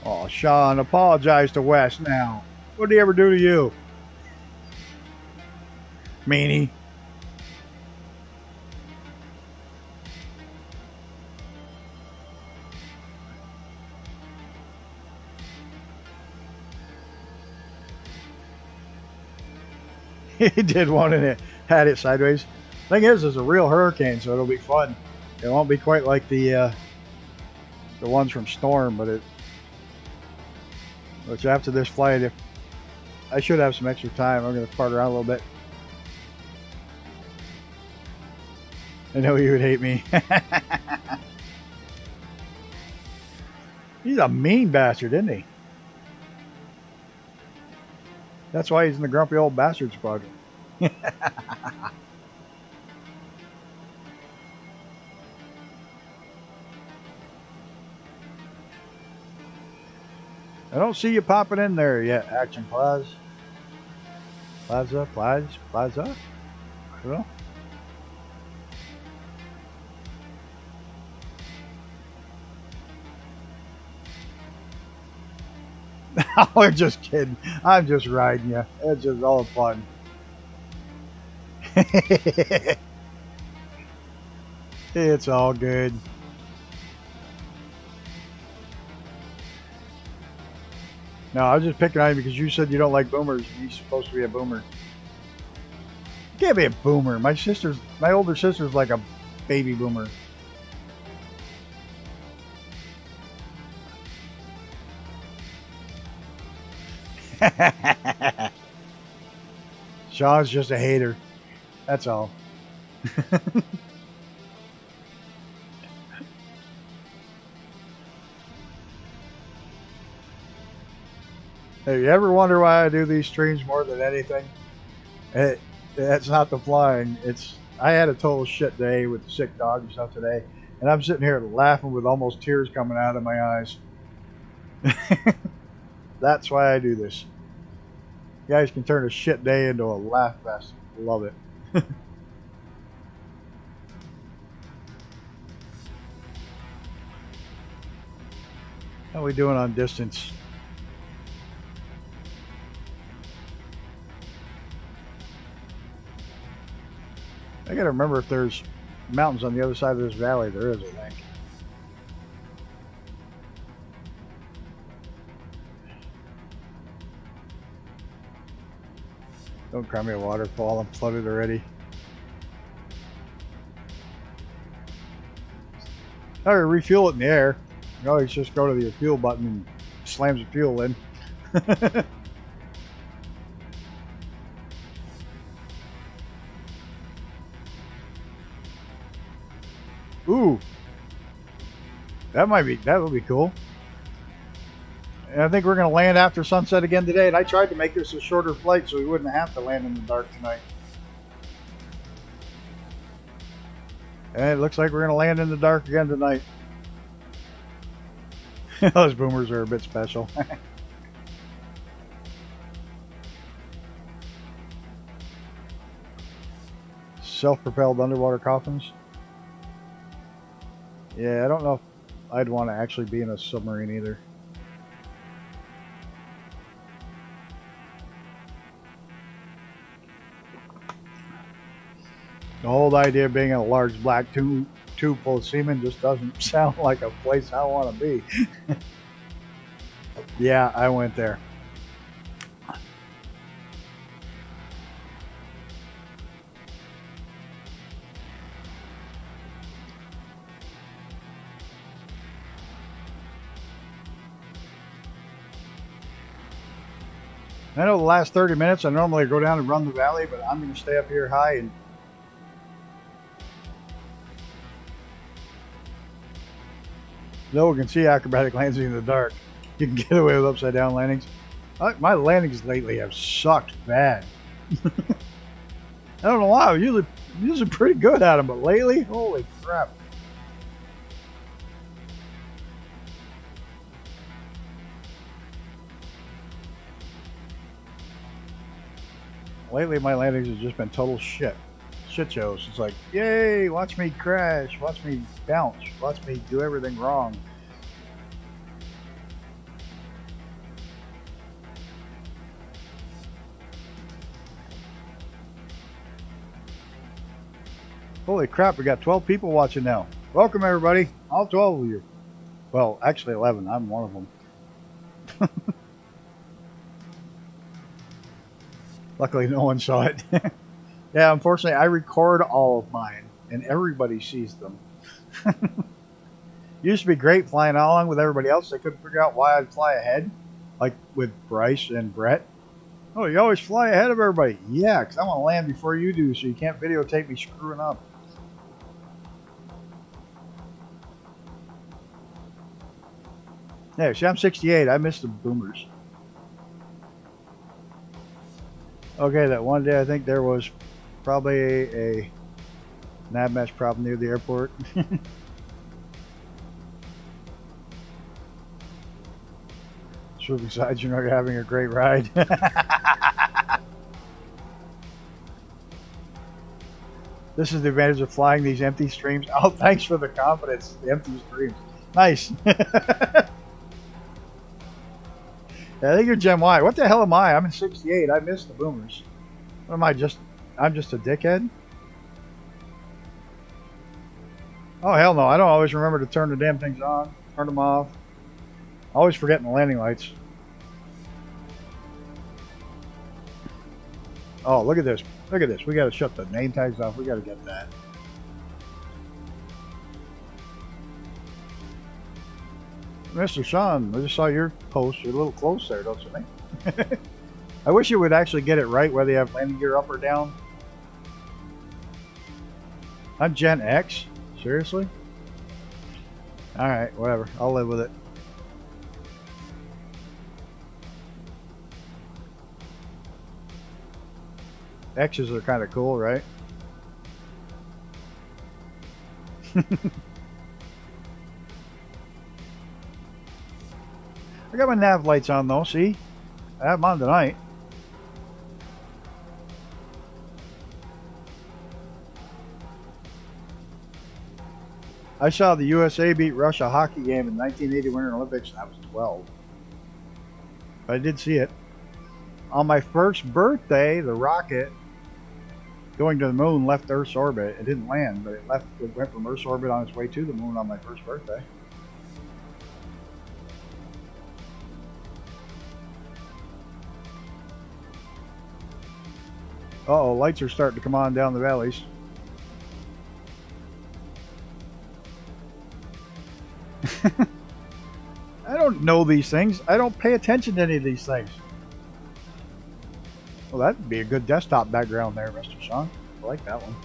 Oh, Sean, apologize to Wes now. What did he ever do to you? Meanie. He did one and it had it sideways. Thing is, it's a real hurricane, so it'll be fun. It won't be quite like the ones from Storm, but which after this flight, if I should have some extra time, I'm going to fart around a little bit. I know you would hate me. He's a mean bastard, isn't he? That's why he's in the grumpy old bastard squadron. I don't see you popping in there yet, Action Plaza. Plaza? I don't know. I'm just kidding. I'm just riding you. It's just all fun. It's all good. No, I was just picking on you because you said you don't like boomers. And he's supposed to be a boomer. You can't be a boomer. My older sister's like a baby boomer. Sean's just a hater. That's all. Hey, you ever wonder why I do these streams more than anything? It's not the flying. I had a total shit day with the sick dog and stuff today, and I'm sitting here laughing with almost tears coming out of my eyes. That's why I do this. You guys can turn a shit day into a laugh fest. Love it. How are we doing on distance? I gotta remember if there's mountains on the other side of this valley. There is, I think. Don't cry me a waterfall. I'm flooded already. Now you refuel it in the air. You always just go to the fuel button and slams the fuel in. Ooh, that would be cool. And I think we're going to land after sunset again today. And I tried to make this a shorter flight so we wouldn't have to land in the dark tonight. And it looks like we're going to land in the dark again tonight. Those boomers are a bit special. Self-propelled underwater coffins. Yeah, I don't know if I'd want to actually be in a submarine either. The whole idea of being in a large black tube full of semen just doesn't sound like a place I want to be. Yeah, I went there. I know the last 30 minutes I normally go down and run the valley, but I'm going to stay up here high and no one can see acrobatic landings in the dark. You can get away with upside down landings. My landings lately have sucked bad. I don't know why. I'm usually pretty good at them, but lately, holy crap. Lately, my landings have just been total shit shows. It's like, yay, watch me crash, watch me bounce, watch me do everything wrong. Holy crap, we got 12 people watching now. Welcome everybody, all 12 of you. Well, actually 11, I'm one of them. Luckily no one saw it. Yeah, unfortunately I record all of mine and everybody sees them. Used to be great flying along with everybody else. They couldn't figure out why I'd fly ahead, like with Bryce and Brett. Oh, you always fly ahead of everybody. Yeah, because I want to land before you do, so you can't videotape me screwing up. Yeah, see, I'm 68. I missed the boomers. Okay, that one day I think there was probably a nav mesh problem near the airport. So besides, you know, you're having a great ride. This is the advantage of flying these empty streams. Oh, thanks for the confidence. The empty streams. Nice. I think you're Gen Y. What the hell am I? I'm in 68. I missed the boomers. What am I, I'm just a dickhead? Oh, hell no. I don't always remember to turn the damn things on. Turn them off. Always forgetting the landing lights. Oh, look at this. Look at this. We got to shut the name tags off. We got to get that. Mr. Sean, I just saw your post. You're a little close there, don't you think? I wish you would actually get it right, whether you have landing gear up or down. I'm Gen X? Seriously? Alright, whatever. I'll live with it. X's are kind of cool, right? I got my nav lights on though, see? I have them on tonight. I saw the USA beat Russia hockey game in 1980 Winter Olympics and I was 12. But I did see it. On my first birthday, the rocket going to the moon left Earth's orbit. It didn't land, but it went from Earth's orbit on its way to the moon on my first birthday. Uh-oh, lights are starting to come on down the valleys. I don't know these things. I don't pay attention to any of these things. Well, that'd be a good desktop background there, Mr. Sean. I like that one.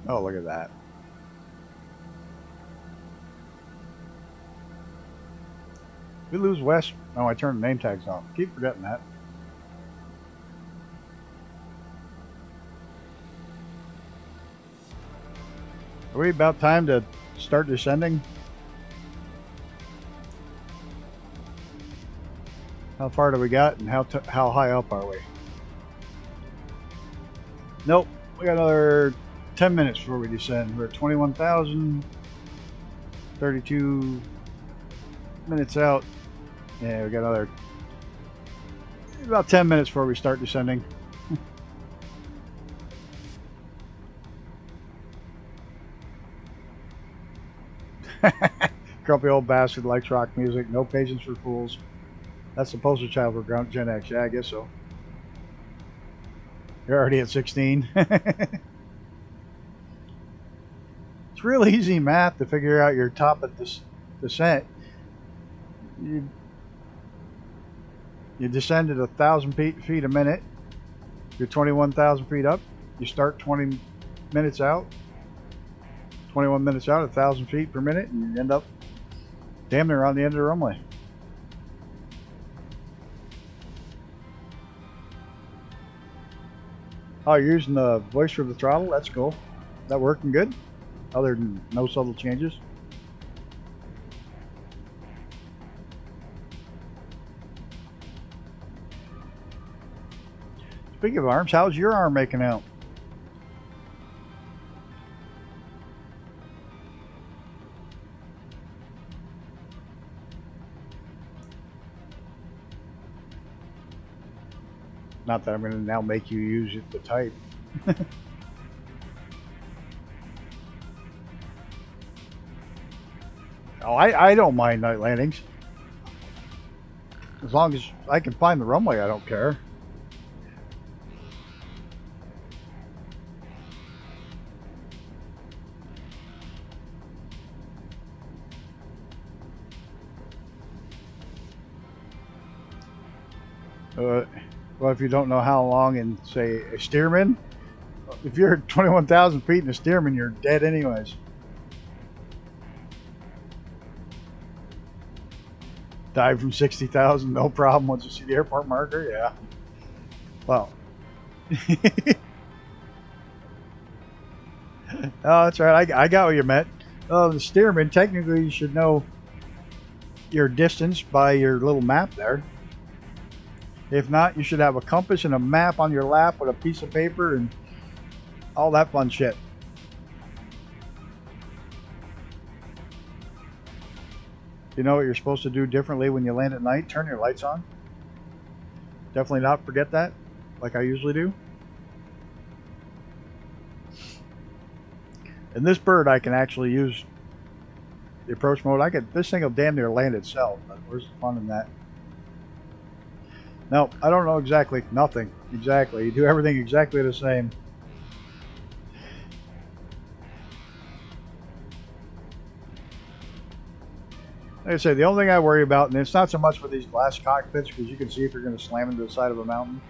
Oh, look at that. We lose west. Oh, I turned the name tags off. Keep forgetting that. Are we about time to start descending? How far do we got, and how high up are we? Nope, we got another 10 minutes before we descend. We're at 21,000, 32 minutes out. Yeah, we got another about 10 minutes before we start descending. Grumpy old bastard likes rock music. No patience for fools. That's the poster child for Gen X. Yeah, I guess so. You're already at 16. It's real easy math to figure out your top of this descent. You descend at 1,000 feet a minute. You're 21,000 feet up. You start 20 minutes out. 21 minutes out, 1,000 feet per minute, and you end up damn near on the end of the runway. Oh, you're using the voice for the throttle? That's cool. That working good? Other than no subtle changes? Speaking of arms, how's your arm making out? Not that I'm going to now make you use it to type. Oh, I don't mind night landings. As long as I can find the runway, I don't care. Well, if you don't know how long in, say, a Stearman, if you're at 21,000 feet in a Stearman, you're dead anyways. Dive from 60,000, no problem. Once you see the airport marker, yeah. Well. Oh, that's right. I got what you meant. Oh, the Stearman, technically you should know your distance by your little map there. If not, you should have a compass and a map on your lap with a piece of paper and all that fun shit. You know what you're supposed to do differently when you land at night? Turn your lights on. Definitely not forget that, like I usually do. And this bird, I can actually use the approach mode. This thing will damn near land itself, but where's the fun in that? No, I don't know exactly. Nothing. Exactly. You do everything exactly the same. Like I say, the only thing I worry about, and it's not so much with these glass cockpits, because you can see if you're going to slam into the side of a mountain.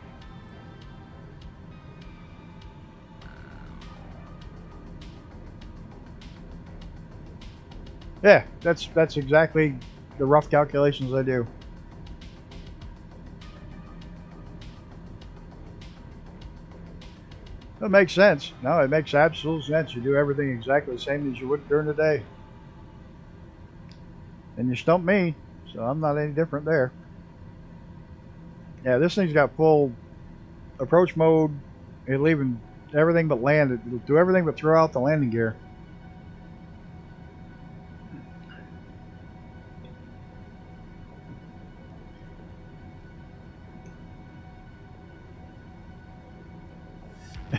Yeah, that's exactly the rough calculations I do. It makes sense. No, it makes absolute sense. You do everything exactly the same as you would during the day. And you stump me, so I'm not any different there. Yeah, this thing's got full approach mode. It'll even everything but land. It'll do everything but throw out the landing gear.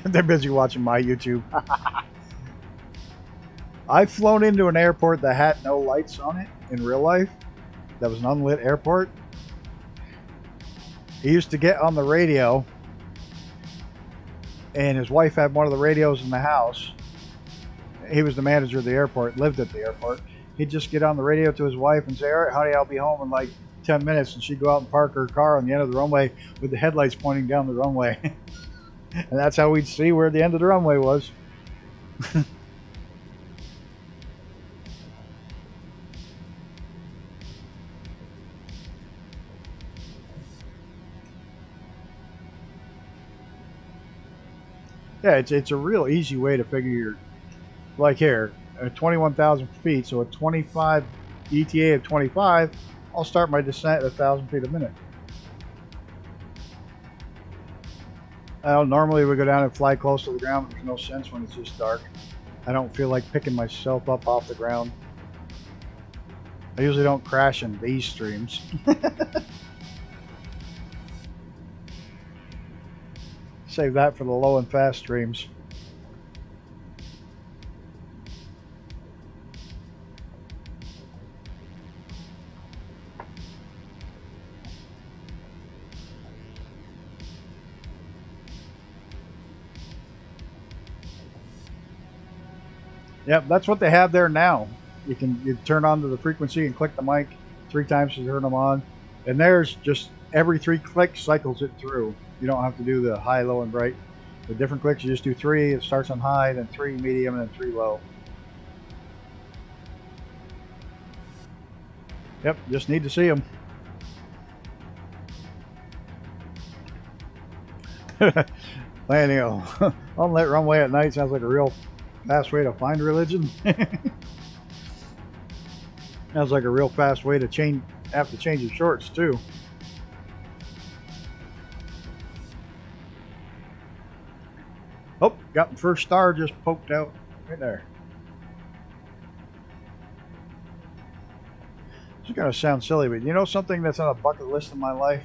They're busy watching my YouTube. I've flown into an airport that had no lights on it in real life. That was an unlit airport. He used to get on the radio, and his wife had one of the radios in the house. He was the manager of the airport, lived at the airport. He'd just get on the radio to his wife and say, "All right, honey, I'll be home in like 10 minutes." And she'd go out and park her car on the end of the runway with the headlights pointing down the runway. And that's how we'd see where the end of the runway was. Yeah, it's a real easy way to figure your, like here, 21,000 feet, so at 25 ETA of 25, I'll start my descent at 1,000 feet a minute. Normally we go down and fly close to the ground, but there's no sense when it's just dark. I don't feel like picking myself up off the ground. I usually don't crash in these streams. Save that for the low and fast streams. Yep, that's what they have there now. You turn on to the frequency and click the mic 3 times to turn them on. And there's just every 3 clicks cycles it through. You don't have to do the high, low, and bright. The different clicks, you just do 3. It starts on high, then 3 medium, and then 3 low. Yep, just need to see them. Landing on that runway at night sounds like a real fast way to find religion. Sounds like a real fast way to have to change your shorts too. Oh, got the first star just poked out right there. It's gonna sound silly, but you know something that's on a bucket list in my life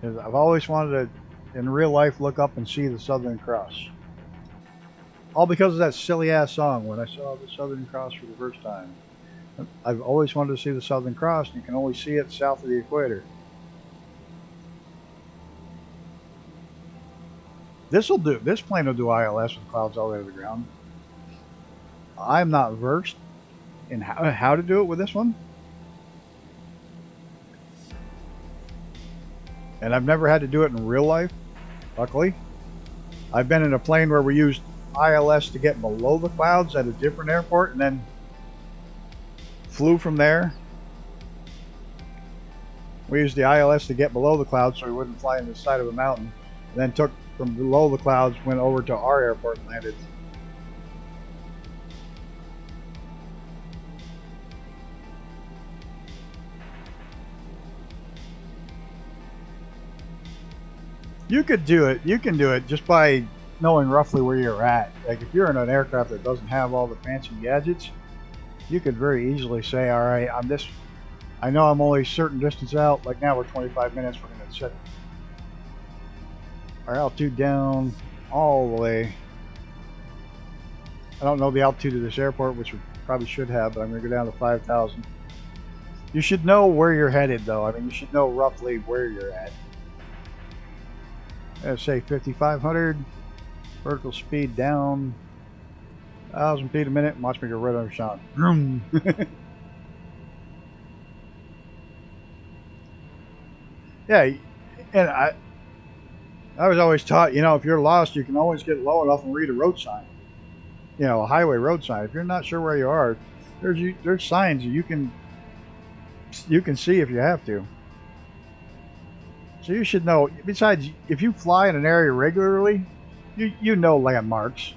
is I've always wanted to, in real life, look up and see the Southern Cross. All because of that silly ass song, When I Saw the Southern Cross for the First Time. I've always wanted to see the Southern Cross, and you can only see it south of the equator. This'll do. This plane will do ILS with clouds all the way to the ground. I'm not versed in how to do it with this one. And I've never had to do it in real life, luckily. I've been in a plane where we used ILS to get below the clouds at a different airport and then flew from there. We used the ILS to get below the clouds so we wouldn't fly in the side of a mountain, and then took from below the clouds, went over to our airport and landed. You could do it. You can do it just by knowing roughly where you're at. Like if you're in an aircraft that doesn't have all the fancy gadgets, you could very easily say, all right, I know I'm only a certain distance out. Like now we're 25 minutes. We're going to set our altitude down all the way. I don't know the altitude of this airport, which we probably should have, but I'm going to go down to 5,000. You should know where you're headed, though. I mean, you should know roughly where you're at. Let's say 5,500. Vertical speed down 1,000 feet a minute. Watch me go right under shot. Yeah, and I was always taught, you know, if you're lost, you can always get low enough and read a road sign. You know, a highway road sign. If you're not sure where you are, there's signs you can see if you have to. So you should know. Besides, if you fly in an area regularly, you know landmarks.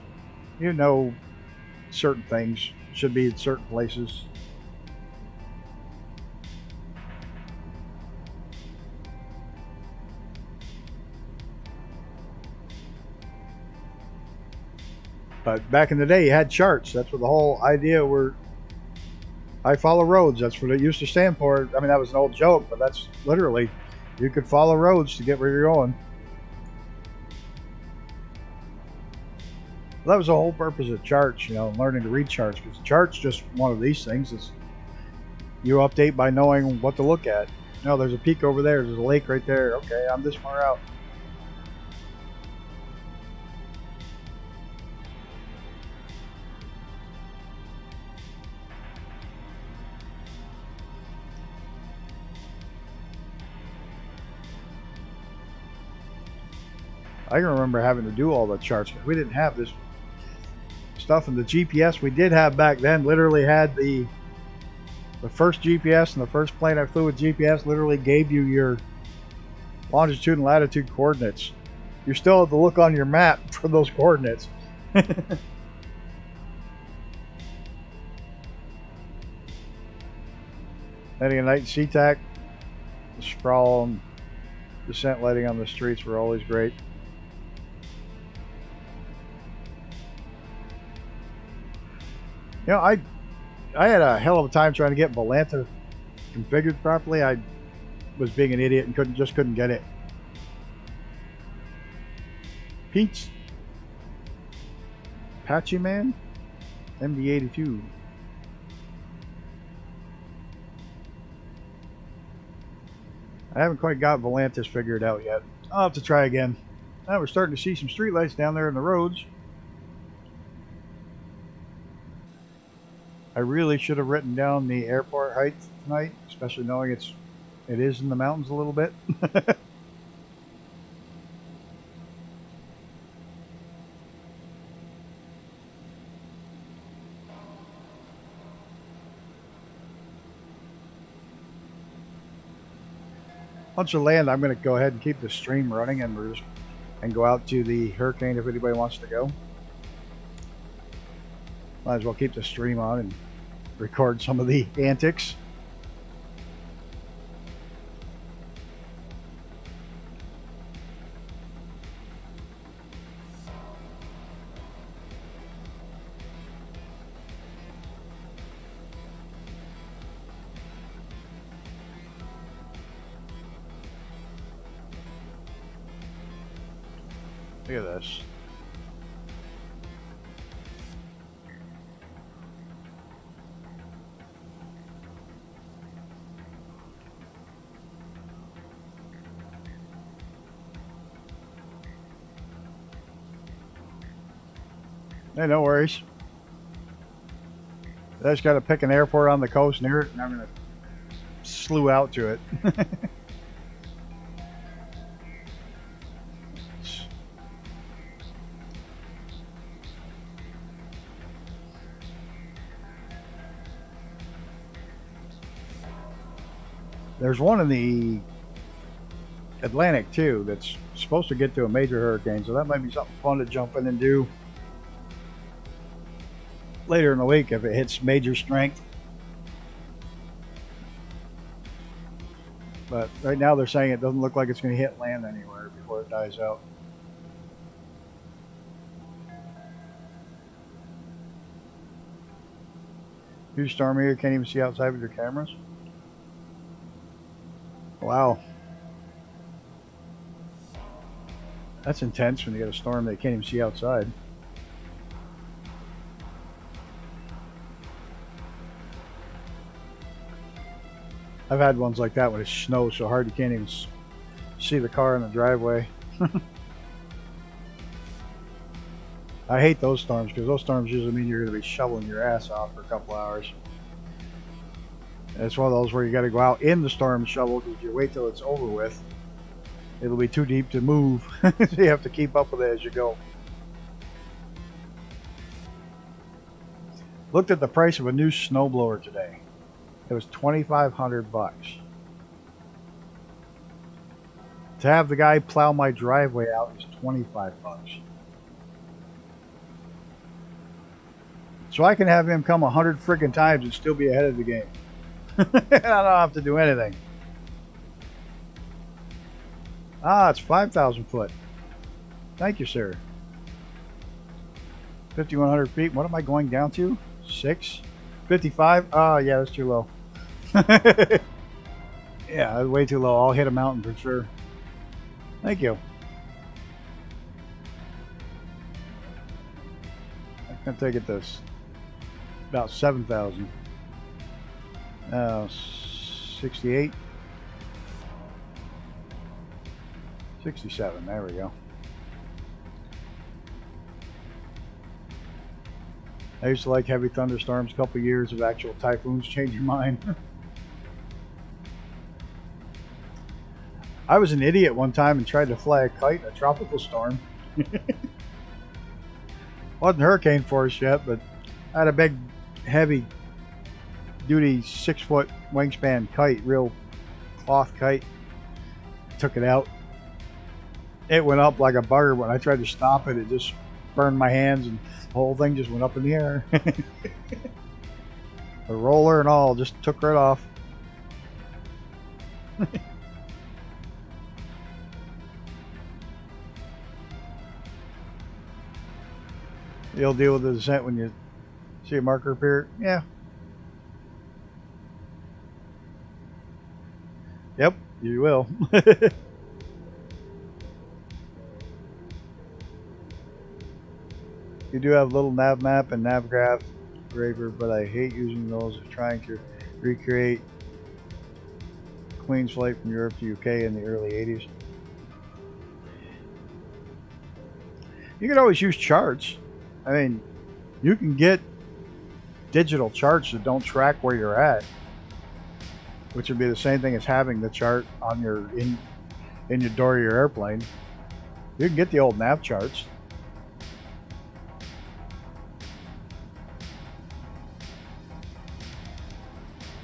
You know certain things should be in certain places. But back in the day, you had charts. That's what the whole idea were. I follow roads. That's what it used to stand for. I mean, that was an old joke, but that's literally, you could follow roads to get where you're going. Well, that was the whole purpose of charts, you know, learning to read charts. Because charts just one of these things. Is you update by knowing what to look at. No, there's a peak over there. There's a lake right there. Okay, I'm this far out. I can remember having to do all the charts. We didn't have this. stuff, and the GPS we did have back then literally had the first GPS, and the first plane I flew with GPS literally gave you your longitude and latitude coordinates. You still have to look on your map for those coordinates. Heading a night SeaTac, the sprawl and descent lighting on the streets were always great. You know, I had a hell of a time trying to get Volanta configured properly. I was being an idiot and couldn't get it. Pete's Apache Man, MD82. I haven't quite got Volantis figured out yet. I'll have to try again. Now we're starting to see some streetlights down there in the roads. I really should have written down the airport height tonight, especially knowing it is in the mountains a little bit. Once you land, I'm going to go ahead and keep the stream running, and go out to the hurricane if anybody wants to go. Might as well keep the stream on and record some of the antics. Look at this. Hey, no worries. I just got to pick an airport on the coast near it, and I'm going to slew out to it. There's one in the Atlantic too that's supposed to get to a major hurricane, so that might be something fun to jump in and do later in the week if it hits major strength. But right now they're saying it doesn't look like it's going to hit land anywhere before it dies out. Huge storm here, can't even see outside with your cameras. Wow. That's intense when you get a storm that you can't even see outside. I've had ones like that when it snows so hard you can't even see the car in the driveway. I hate those storms because those storms usually mean you're going to be shoveling your ass off for a couple hours. And it's one of those where you got to go out in the storm and shovel, because if you wait till it's over with, it'll be too deep to move. So you have to keep up with it as you go. Looked at the price of a new snowblower today. It was $2,500. To have the guy plow my driveway out is $25. So I can have him come 100 friggin' times and still be ahead of the game. I don't have to do anything. Ah, it's 5,000 foot. Thank you, sir. 5,100 feet. What am I going down to? 6? 55? Oh, yeah, that's too low. Yeah, way too low. I'll hit a mountain for sure. Thank you. I can take it this. About 7,000. 68. 67. There we go. I used to like heavy thunderstorms. A couple years of actual typhoons changed your mind. I was an idiot one time and tried to fly a kite in a tropical storm. Wasn't hurricane force yet, but I had a big, heavy duty 6-foot wingspan kite, real cloth kite. Took it out. It went up like a bugger. When I tried to stop it, it just burned my hands and the whole thing just went up in the air. The roller and all just took right off. You'll deal with the descent when you see a marker appear? Yeah. Yep, you will. You do have little nav map and nav graph engraver, but I hate using those if trying to recreate Queen's flight from Europe to UK in the early 80s. You could always use charts. I mean, you can get digital charts that don't track where you're at, which would be the same thing as having the chart on your in your door of your airplane. You can get the old nav charts.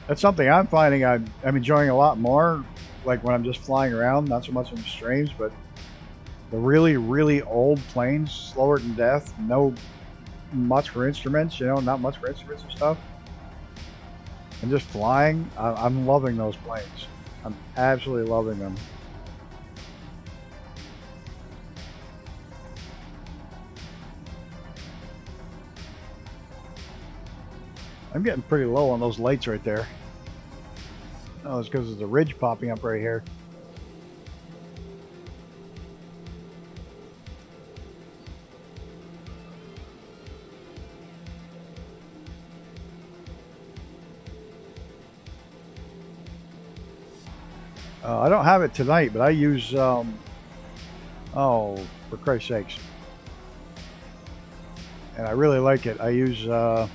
That's something I'm finding I'm enjoying a lot more, like when I'm just flying around, not so much in the streams, but the really, really old planes, slower than death, no much for instruments, you know, not much for instruments and stuff. And just flying, I'm loving those planes. I'm absolutely loving them. I'm getting pretty low on those lights right there. Oh, it's because there's a ridge popping up right here. I don't have it tonight, but I use, oh, for Christ's sakes. And I really like it. I use, oh,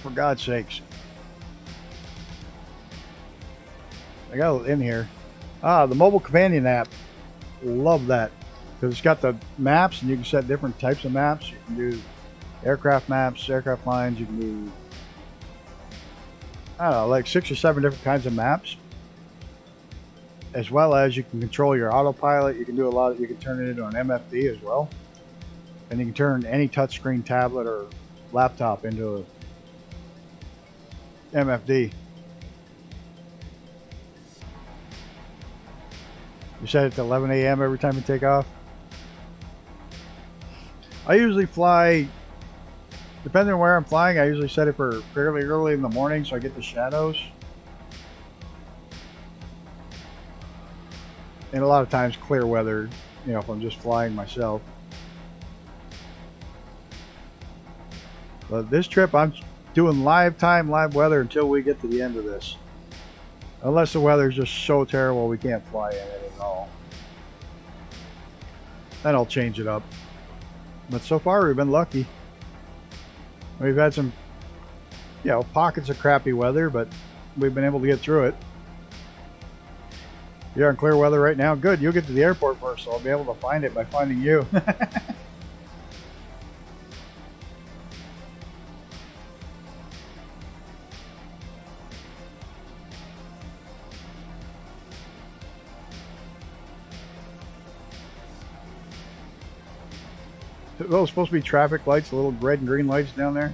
for God's sakes. I got it in here. The mobile companion app. Love that. Because it's got the maps, and you can set different types of maps. You can do aircraft maps, aircraft lines. You can do, I don't know, like 6 or 7 different kinds of maps. As well as you can control your autopilot. You can do a lot. You can turn it into an MFD as well. And you can turn any touchscreen tablet or laptop into a MFD. You set it to 11 a.m. every time you take off. I usually fly, depending on where I'm flying, I usually set it for fairly early in the morning so I get the shadows. And a lot of times clear weather, you know, if I'm just flying myself. But this trip I'm doing live time, live weather until we get to the end of this. Unless the weather's just so terrible we can't fly in it at all. Then I'll change it up. But so far we've been lucky. We've had some, you know, pockets of crappy weather, but we've been able to get through it. You're in clear weather right now? Good, you'll get to the airport first, so I'll be able to find it by finding you. Those supposed to be traffic lights, the little red and green lights down there.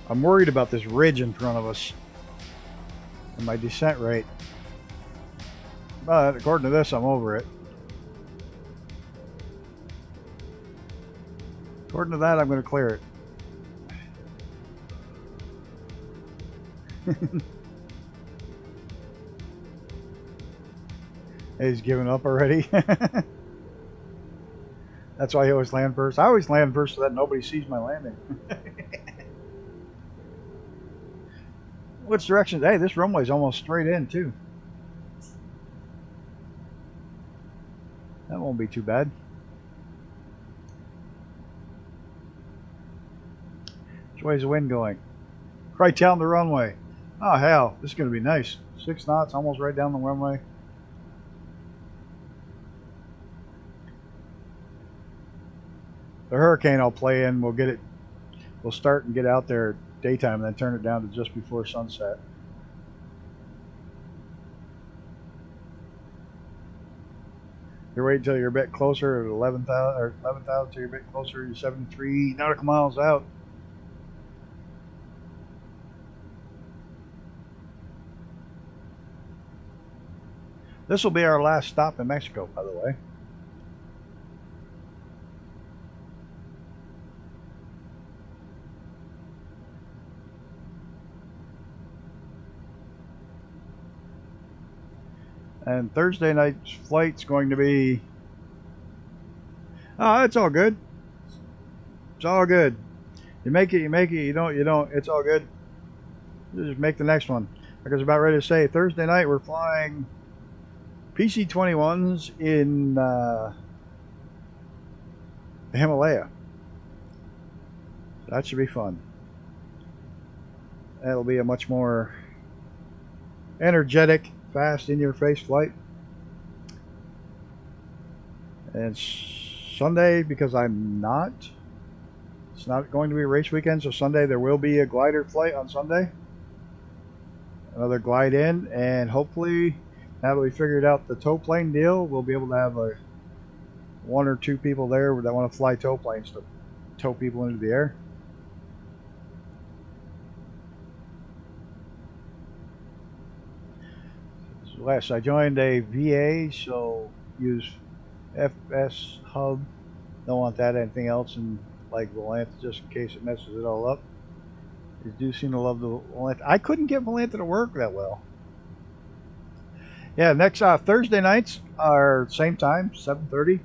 I'm worried about this ridge in front of us and my descent rate. But according to this, I'm over it. According to that, I'm going to clear it. He's giving up already. That's why he always land first. I always land first so that nobody sees my landing. Which direction? Hey, this runway's almost straight in too. That won't be too bad. Which way's the wind going? Right down the runway. Oh hell, this is going to be nice. 6 knots, almost right down the runway. The hurricane will play in. We'll get it. We'll start and get out there at daytime, and then turn it down to just before sunset. You're waiting until you're a bit closer at 11,000 or 11,000 till you're a bit closer. You're 73 nautical miles out. This will be our last stop in Mexico, by the way. And Thursday night's flight's going to be... Oh, it's all good. It's all good. You make it, you make it. You don't. It's all good. Just make the next one. Like I was about ready to say, Thursday night we're flying PC-21s in the Himalaya. That should be fun. That'll be a much more energetic, fast, in-your-face flight. And Sunday, because it's not going to be a race weekend, so Sunday there will be a glider flight on Sunday. Another glide in, and hopefully, now that we figured out the tow plane deal, we'll be able to have one or two people there that want to fly tow planes to tow people into the air. Last, I joined a VA, so use FS Hub. Don't want that anything else, and like Volanta, just in case it messes it all up. You do seem to love the Volanta. I couldn't get Volanta to work that well. Yeah, next Thursday nights are same time, 7:30.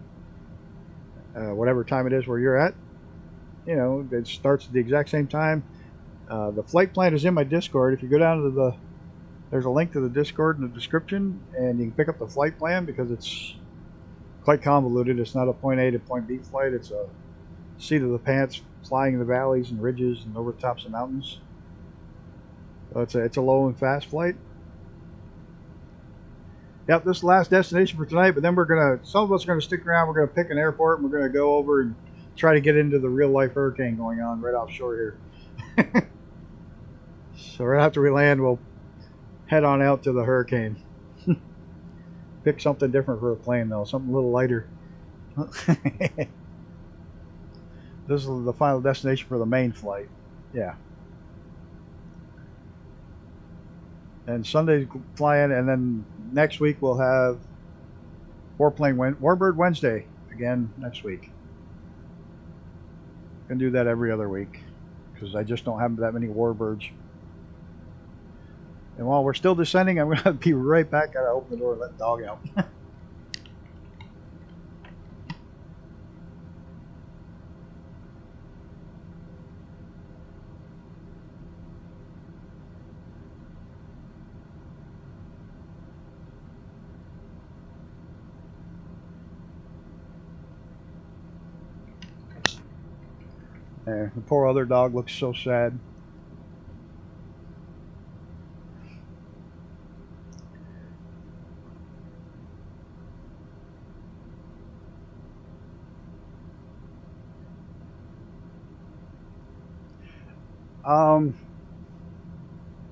Whatever time it is where you're at. You know, it starts at the exact same time. The flight plan is in my Discord. If you go down to there's a link to the Discord in the description, and you can pick up the flight plan because it's quite convoluted. It's not a point A to point B flight. It's a seat of the pants, flying in the valleys and ridges and over the tops of mountains. So it's a low and fast flight. Yep, this is the last destination for tonight, but then some of us are gonna stick around. We're gonna pick an airport and we're gonna go over and try to get into the real life hurricane going on right offshore here. So right after we land, we'll head on out to the hurricane. Pick something different for a plane though, something a little lighter. This is the final destination for the main flight. Yeah. And Sunday's flying, and then next week we'll have Warbird Wednesday again next week. Gonna do that every other week because I just don't have that many Warbirds. And while we're still descending, I'm gonna be right back. Gotta open the door and let the dog out. The poor other dog looks so sad.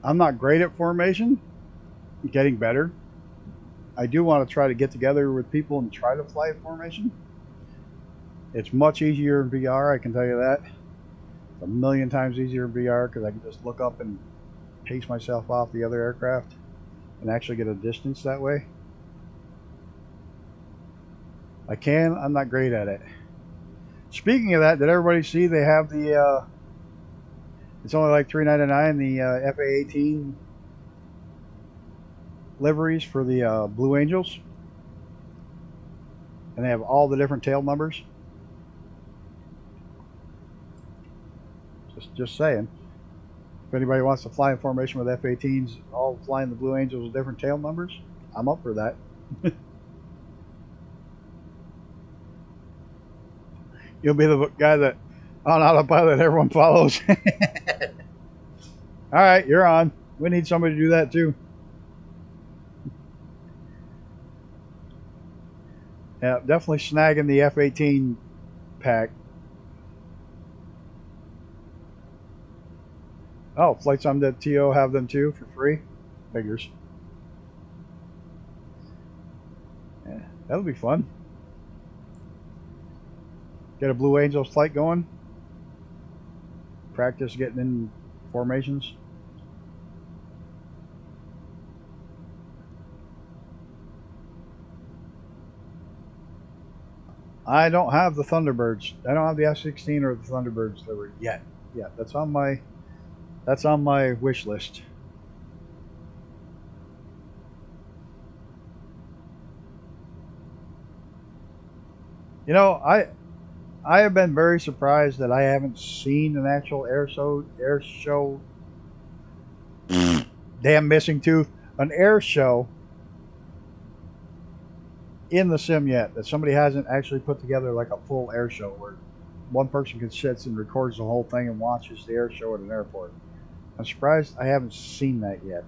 I'm not great at formation. Getting better. I do want to try to get together with people and try to fly a formation. It's much easier in VR, I can tell you that. It's a million times easier in VR because I can just look up and pace myself off the other aircraft and actually get a distance that way. I'm not great at it. Speaking of that, did everybody see they have the it's only like $3.99, the FA-18 liveries for the Blue Angels, and they have all the different tail numbers. Just saying. If anybody wants to fly in formation with F-18s, all flying the Blue Angels with different tail numbers, I'm up for that. You'll be the guy that on autopilot everyone follows. All right, you're on. We need somebody to do that too. Yeah, definitely snagging the F-18 pack. Oh, flights on the TO have them too for free? Figures. Yeah, that'll be fun. Get a Blue Angels flight going. Practice getting in formations. I don't have the Thunderbirds. I don't have the F-16 or the Thunderbirds delivered yet. Yeah, that's on my wish list. You know, I have been very surprised that I haven't seen an actual air show. Damn missing tooth. An air show in the sim yet. That somebody hasn't actually put together like a full air show where one person can sit and records the whole thing and watches the air show at an airport. I'm surprised I haven't seen that yet.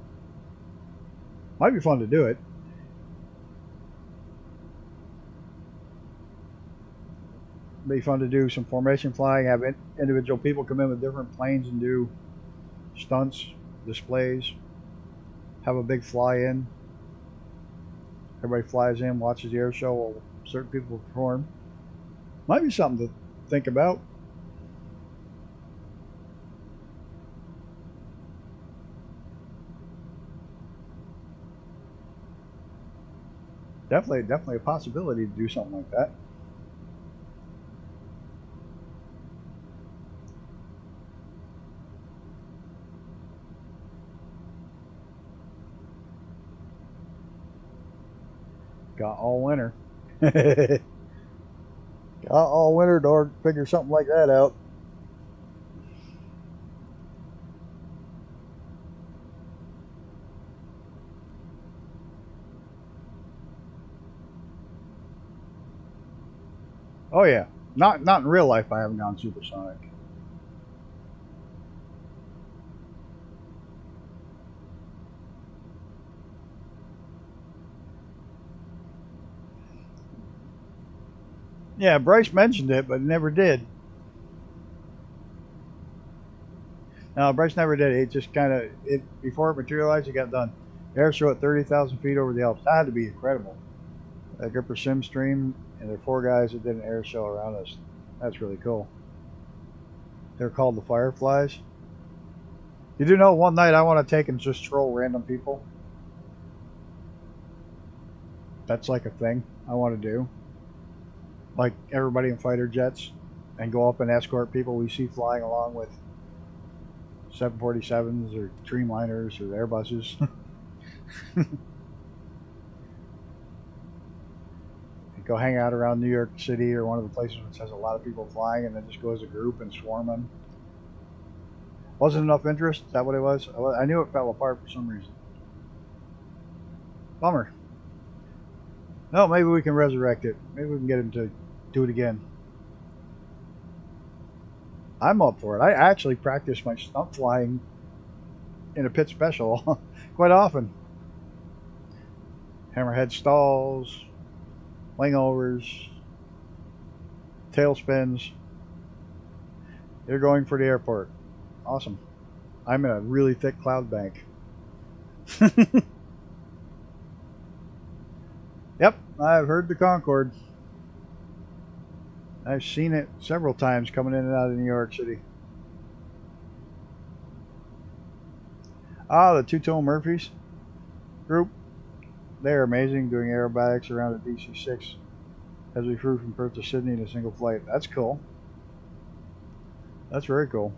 Might be fun to do it. Be fun to do some formation flying, have individual people come in with different planes and do stunts, displays, have a big fly in. Everybody flies in, watches the air show while certain people perform. Might be something to think about. Definitely a possibility to do something like that. Got all winter. Got all winter to figure something like that out. Oh yeah, not in real life. I haven't gone supersonic. Yeah, Bryce mentioned it, but never did. No, Bryce never did. It just kind of before it materialized. It got done. Air show at 30,000 feet over the Alps. That had to be incredible. That Gripper Sim stream, and there are 4 guys that did an air show around us. That's really cool. They're called the Fireflies. You do know one night I want to take and just troll random people. That's like a thing I want to do. Like everybody in fighter jets, and go up and escort people we see flying along with 747s or Dreamliners or Airbuses. Go hang out around New York City or one of the places which has a lot of people flying, and then just go as a group and swarm them. Wasn't enough interest? Is that what it was? I knew it fell apart for some reason. Bummer. No, maybe we can resurrect it. Maybe we can get him to do it again. I'm up for it. I actually practice my stunt flying in a pit special quite often. Hammerhead stalls, wingovers, tail spins. They're going for the airport. Awesome. I'm in a really thick cloud bank. Yep, I've heard the Concorde. I've seen it several times coming in and out of New York City. Ah, the Two-Tone Murphys group. They're amazing, doing aerobatics around the DC-6 as we flew from Perth to Sydney in a single flight. That's cool. That's very cool.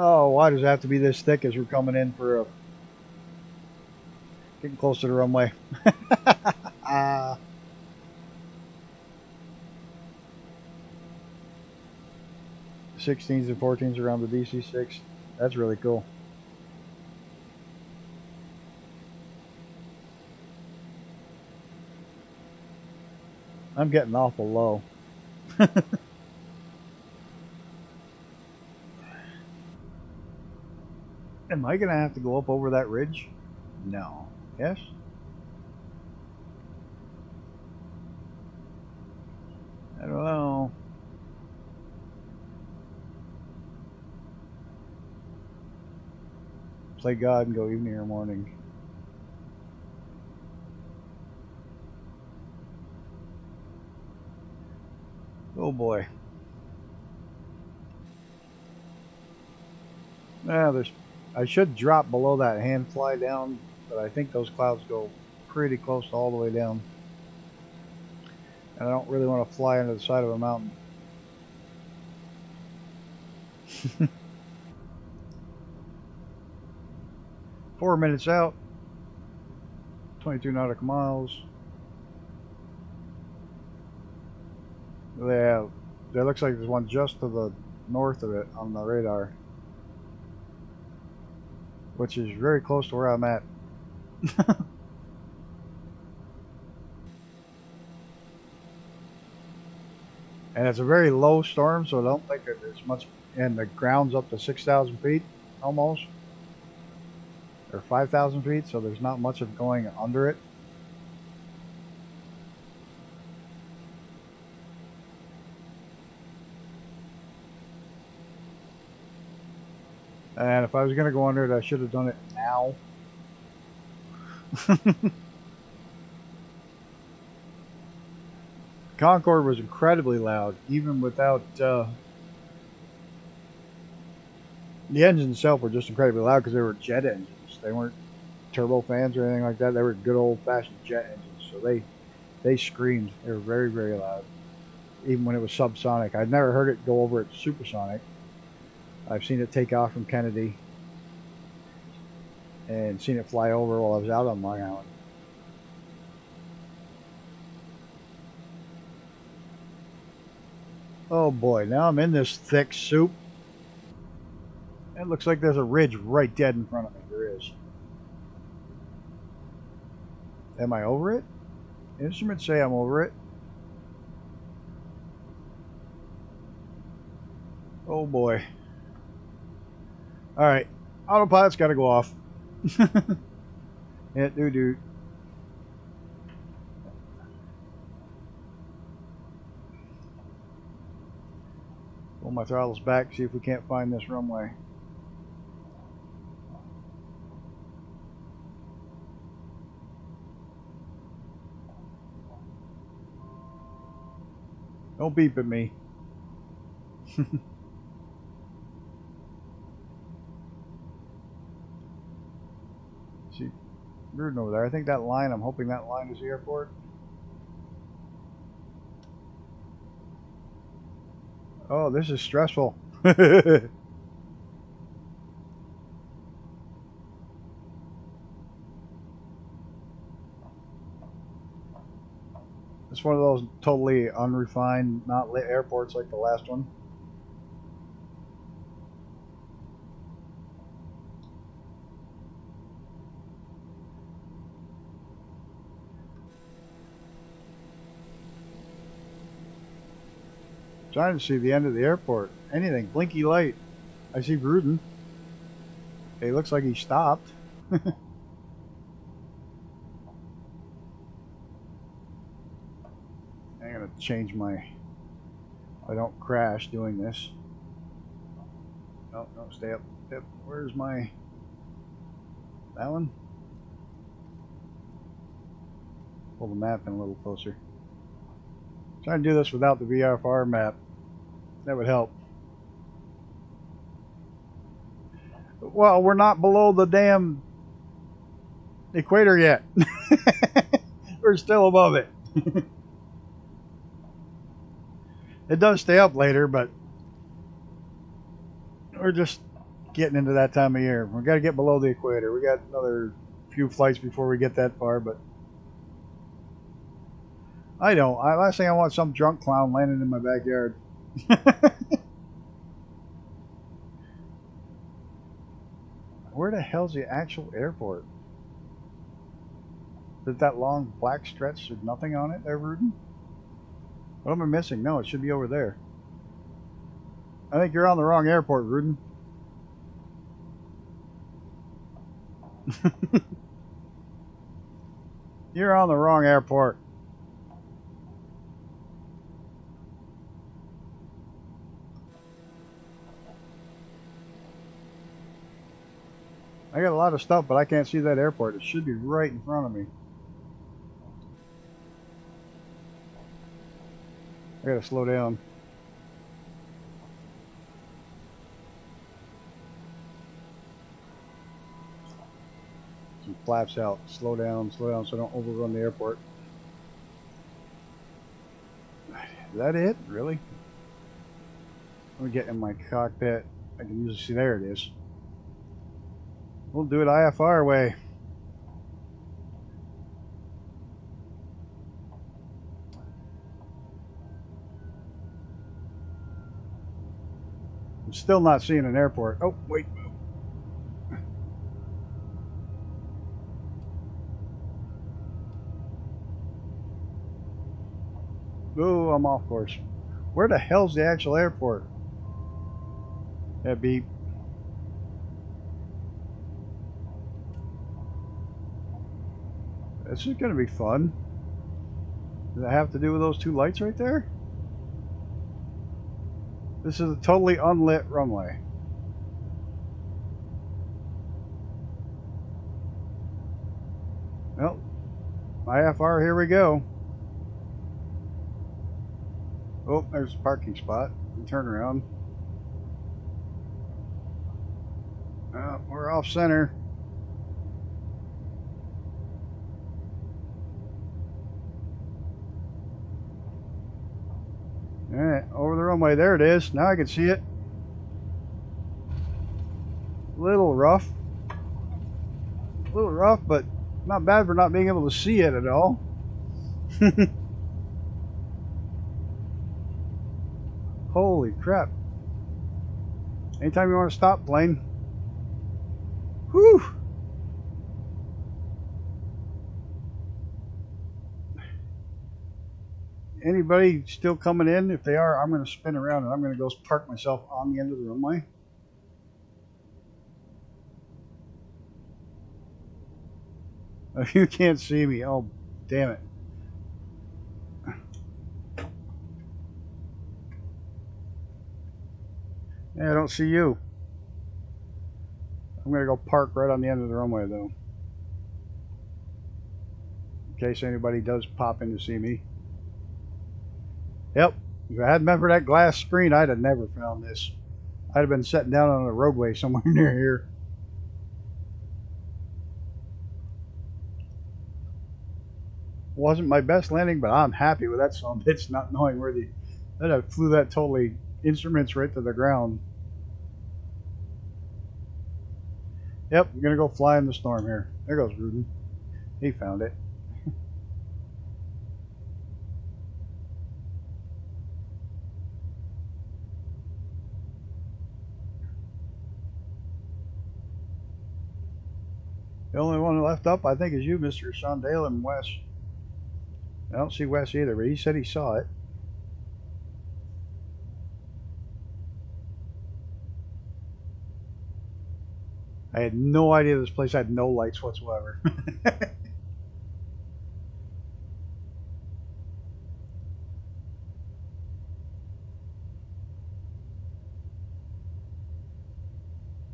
Oh, why does it have to be this thick as we're coming in for a... Getting close to the runway. 16s and 14s around the DC-6. That's really cool. I'm getting awful low. Am I going to have to go up over that ridge? No. Yes? Play God and go evening or morning. Oh boy. I should drop below that hand fly down, but I think those clouds go pretty close to all the way down. And I don't really want to fly into the side of a mountain. 4 minutes out, 22 nautical miles. Yeah, there looks like there's one just to the north of it on the radar, which is very close to where I'm at. And it's a very low storm, so I don't think there's much, and the ground's up to 6,000 feet almost, or 5,000 feet, so there's not much of going under it. And if I was going to go under it, I should have done it now. Concorde was incredibly loud, even without the engines itself were just incredibly loud because they were jet engines. They weren't turbofans or anything like that. They were good old-fashioned jet engines, so they screamed. They were very, very loud, even when it was subsonic. I'd never heard it go over at supersonic. I've seen it take off from Kennedy and seen it fly over while I was out on Long Island. Oh boy, now I'm in this thick soup. It looks like there's a ridge right dead in front of me. There is. Am I over it? Instruments say I'm over it. Oh boy. Alright, autopilot's got to go off. Yeah, dude. Pull my throttles back, see if we can't find this runway. Don't beep at me. See, Rudin over there. I think that line, I'm hoping that line is the airport. Oh, this is stressful. It's one of those totally unrefined, not lit airports like the last one. Trying to see the end of the airport. Anything. Blinky light. I see Rudin. It looks like he stopped. I'm going to change my... I don't crash doing this. No, stay up. Yep. Where's my... That one? Pull the map in a little closer. Trying to do this without the VFR map. That would help. Well, we're not below the damn equator yet. We're still above it. It does stay up later, but we're just getting into that time of year. We've got to get below the equator. We got another few flights before we get that far, but I don't. Last thing I want, some drunk clown landing in my backyard. Where the hell's the actual airport? Is it that long black stretch with nothing on it there, Rudin? What am I missing? No, it should be over there. I think you're on the wrong airport, Rudin. You're on the wrong airport. I got a lot of stuff, but I can't see that airport. It should be right in front of me. I gotta slow down. Some flaps out. Slow down so I don't overrun the airport. Is that it? Really? Let me get in my cockpit. I can usually see. There it is. We'll do it IFR way. I'm still not seeing an airport. Oh, wait. Oh, I'm off course. Where the hell's the actual airport? That beep. This is going to be fun. Does it have to do with those two lights right there? This is a totally unlit runway. Well, IFR, here we go. Oh, there's a parking spot. Turn around. We're off center. Alright, over the runway. There it is. Now I can see it. A little rough, but not bad for not being able to see it at all. Holy crap. Anytime you want to stop, plane. Whew. Anybody still coming in? If they are, I'm going to spin around and I'm going to go park myself on the end of the runway. If you can't see me, oh, damn it. Yeah, I don't see you. I'm going to go park right on the end of the runway, though. In case anybody does pop in to see me. Yep. If I hadn't been for that glass screen, I'd have never found this. I'd have been sitting down on a roadway somewhere near here. Wasn't my best landing, but I'm happy with that son of a bitch, not knowing where that I flew that totally instruments right to the ground. Yep, I'm gonna go fly in the storm here. There goes Rudin. He found it. The only one left up, I think, is you, Mr. Shondale, and Wes. I don't see Wes either, but he said he saw it. I had no idea this place had no lights whatsoever.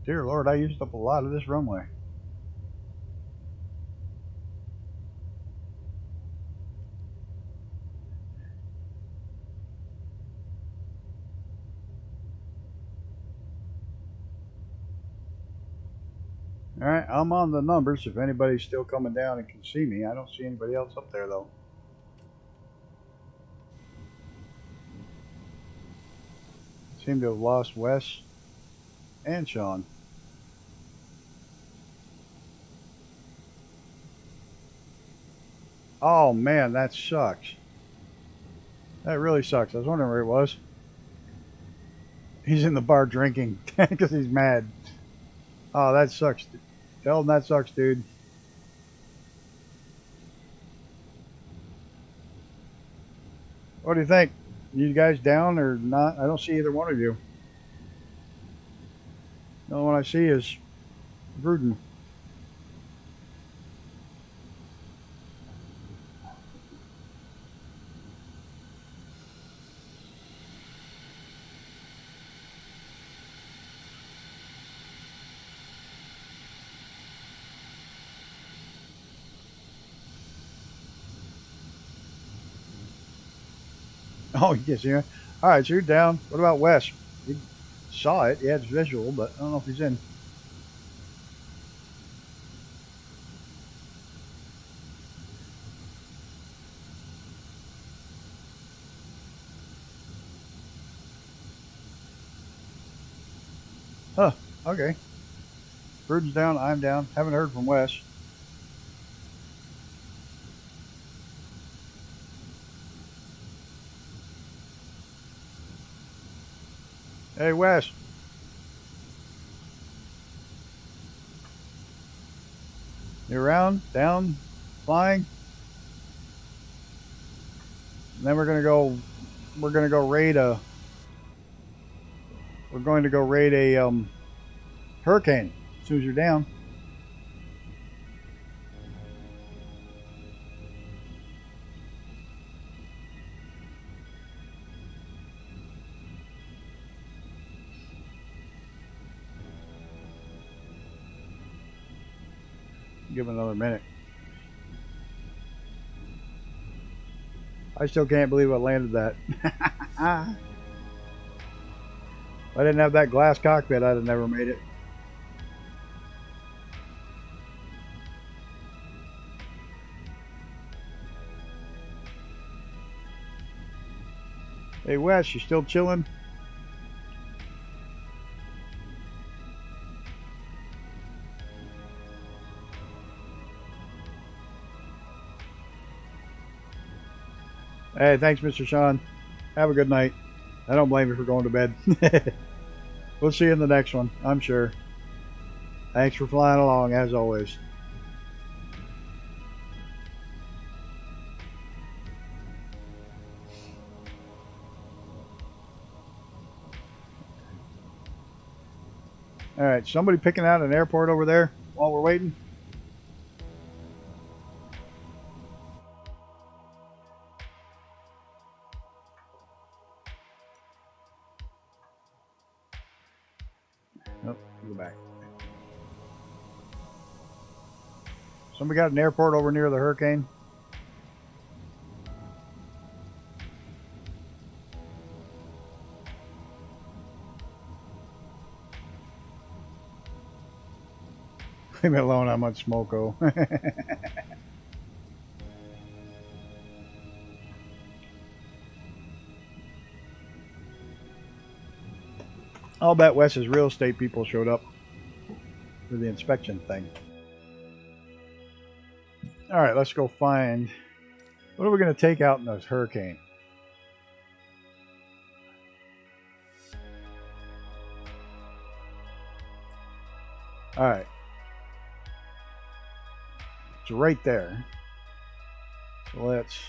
Dear Lord, I used up a lot of this runway. Alright, I'm on the numbers if anybody's still coming down and can see me. I don't see anybody else up there, though. Seem to have lost Wes and Sean. Oh man, that sucks. That really sucks. I was wondering where he was. He's in the bar drinking because he's mad. Oh, that sucks. Tell him that sucks, dude. What do you think? You guys down or not? I don't see either one of you. The only one I see is Gruden. Oh, yes, yeah. All right, so you're down. What about Wes? You saw it. Yeah, it's visual, but I don't know if he's in. Huh. Okay. Bruden's down. I'm down. Haven't heard from Wes. Hey, Wes. You around? Down? Flying? And then we're gonna go. We're gonna go raid a. We're going to go raid a hurricane as soon as you're down. Give it another minute. I still can't believe I landed that. If I didn't have that glass cockpit, I'd have never made it. Hey, Wes, you still chilling? Hey, thanks, Mr. Sean. Have a good night. I don't blame you for going to bed. We'll see you in the next one, I'm sure. Thanks for flying along, as always. All right, somebody picking out an airport over there while we're waiting? Nope, go back. Somebody got an airport over near the hurricane? Leave me alone, I'm on Smoko. I'll bet Wes's real estate people showed up for the inspection thing. All right, let's go find. What are we going to take out in this hurricane? All right. It's right there. So let's.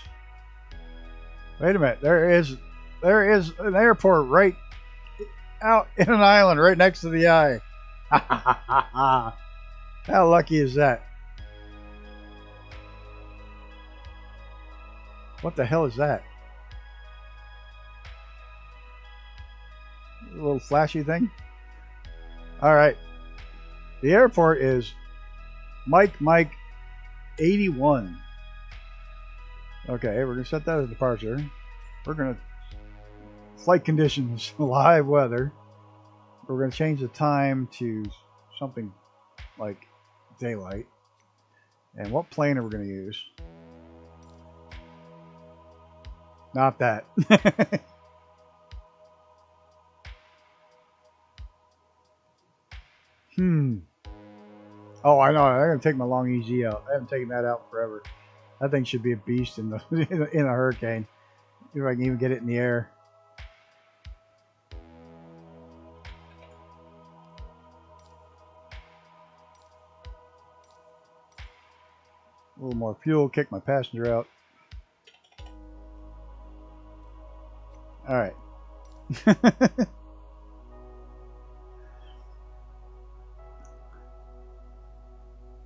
Wait a minute. There is an airport right out in an island right next to the eye. How lucky is that? What the hell is that? A little flashy thing? All right. The airport is Mike 81. Okay, we're going to set that as departure. We're going to flight conditions, live weather. We're going to change the time to something like daylight. And what plane are we going to use? Not that. Oh, I know. I'm going to take my long EZ out. I haven't taken that out forever. That thing should be a beast in the in a hurricane. If I can even get it in the air. A little more fuel, kick my passenger out. All right.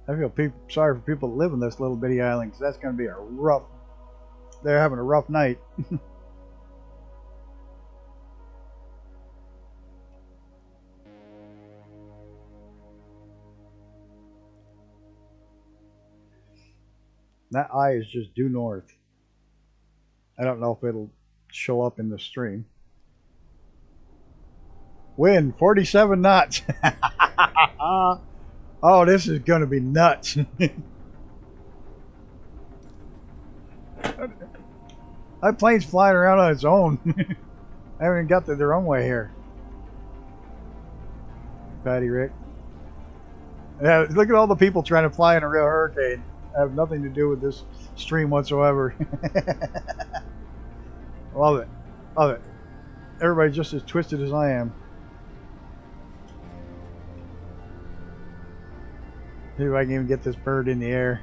I feel sorry for people that live in this little bitty island, because that's going to be a rough. They're having a rough night. That eye is just due north. I don't know if it'll show up in the stream. Wind 47 knots. Oh, this is going to be nuts. That plane's flying around on its own. I haven't even got the runway here. Patty Rick. Yeah, look at all the people trying to fly in a real hurricane. I have nothing to do with this stream whatsoever. Love it. Love it. Everybody's just as twisted as I am. See if I can even get this bird in the air.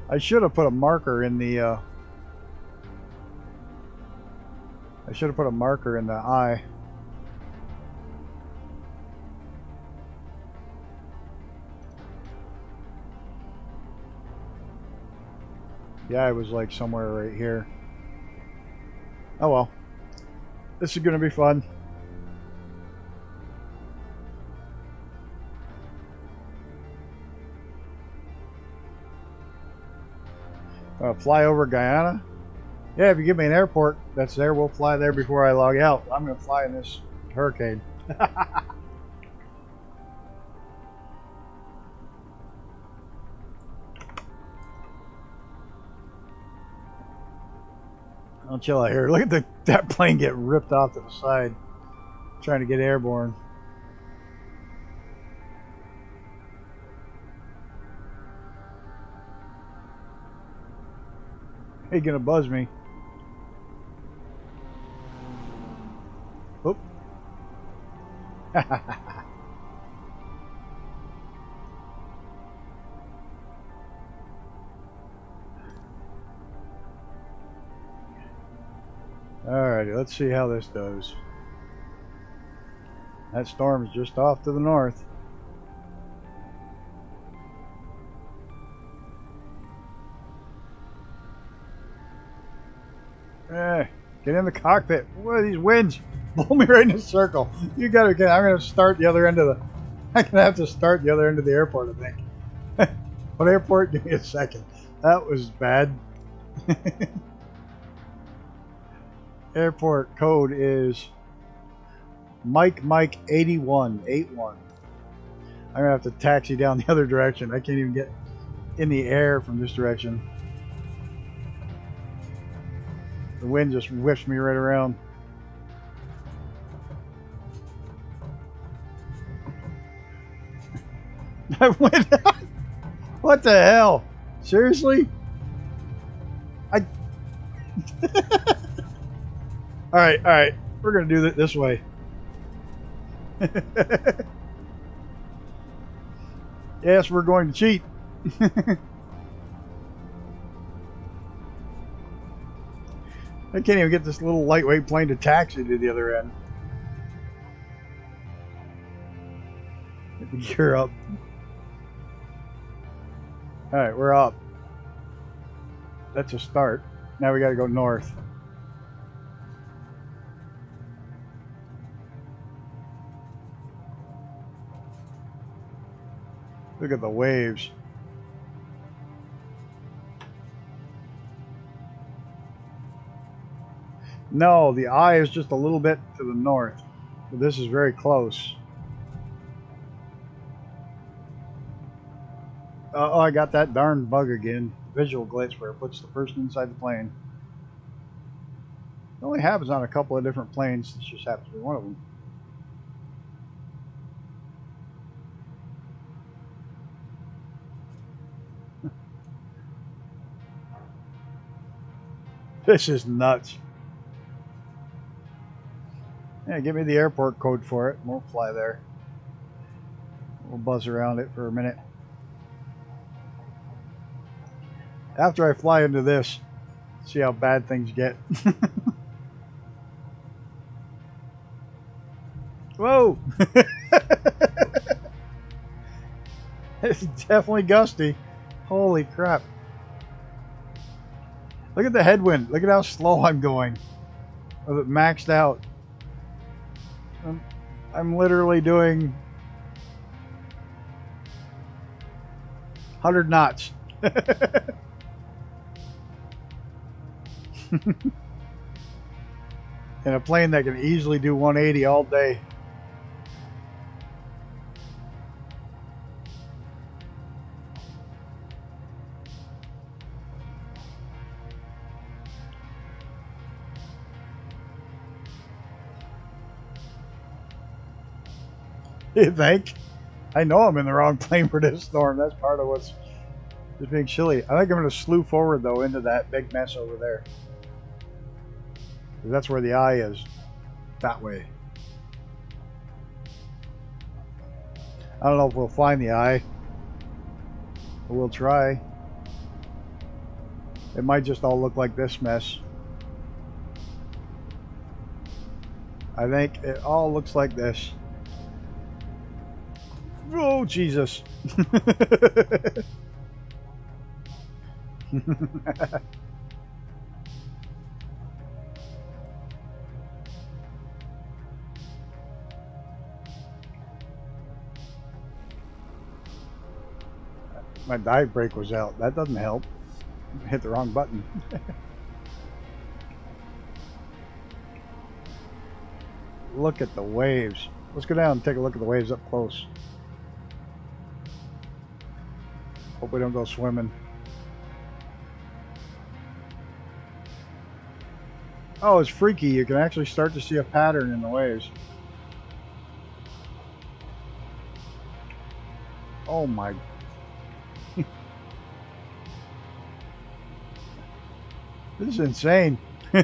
I should have put a marker in the eye. The eye was like somewhere right here. Oh well. This is gonna be fun. Fly over Guyana? Yeah, if you give me an airport that's there, we'll fly there before I log out. I'm going to fly in this hurricane. I'll chill out here. Look at that plane get ripped off to the side, trying to get airborne. He gonna buzz me. Oop. Alrighty, let's see how this goes. That storm is just off to the north. Get in the cockpit. What are these winds? Blow me right in a circle. You gotta get. I'm gonna start the other end of the. I'm gonna have to start the other end of the airport, I think. What airport? Give me a second. That was bad. Airport code is Mike 81. I'm gonna have to taxi down the other direction. I can't even get in the air from this direction. The wind just whiffs me right around. That wind. What the hell? Seriously? All right. We're gonna do it this way. Yes, we're going to cheat. I can't even get this little lightweight plane to taxi to the other end. Get the gear up. Alright, we're up. That's a start. Now we gotta go north. Look at the waves. No, the eye is just a little bit to the north. But this is very close. Oh, I got that darn bug again. Visual glitch where it puts the person inside the plane. It only happens on a couple of different planes. This just happens to be one of them. This is nuts. Yeah, give me the airport code for it and we'll fly there. We'll buzz around it for a minute. After I fly into this, see how bad things get. Whoa! It's definitely gusty. Holy crap. Look at the headwind. Look at how slow I'm going. With it maxed out. I'm literally doing 100 knots. And a plane that can easily do 180 all day. You think? I know I'm in the wrong plane for this storm. That's part of what's just being chilly. I think I'm going to slew forward, though, into that big mess over there. That's where the eye is. That way. I don't know if we'll find the eye. But we'll try. It might just all look like this mess. I think it all looks like this. Oh, Jesus. My dive brake was out. That doesn't help. Hit the wrong button. Look at the waves. Let's go down and take a look at the waves up close. Hope we don't go swimming. Oh, it's freaky. You can actually start to see a pattern in the waves. Oh my. This is insane. I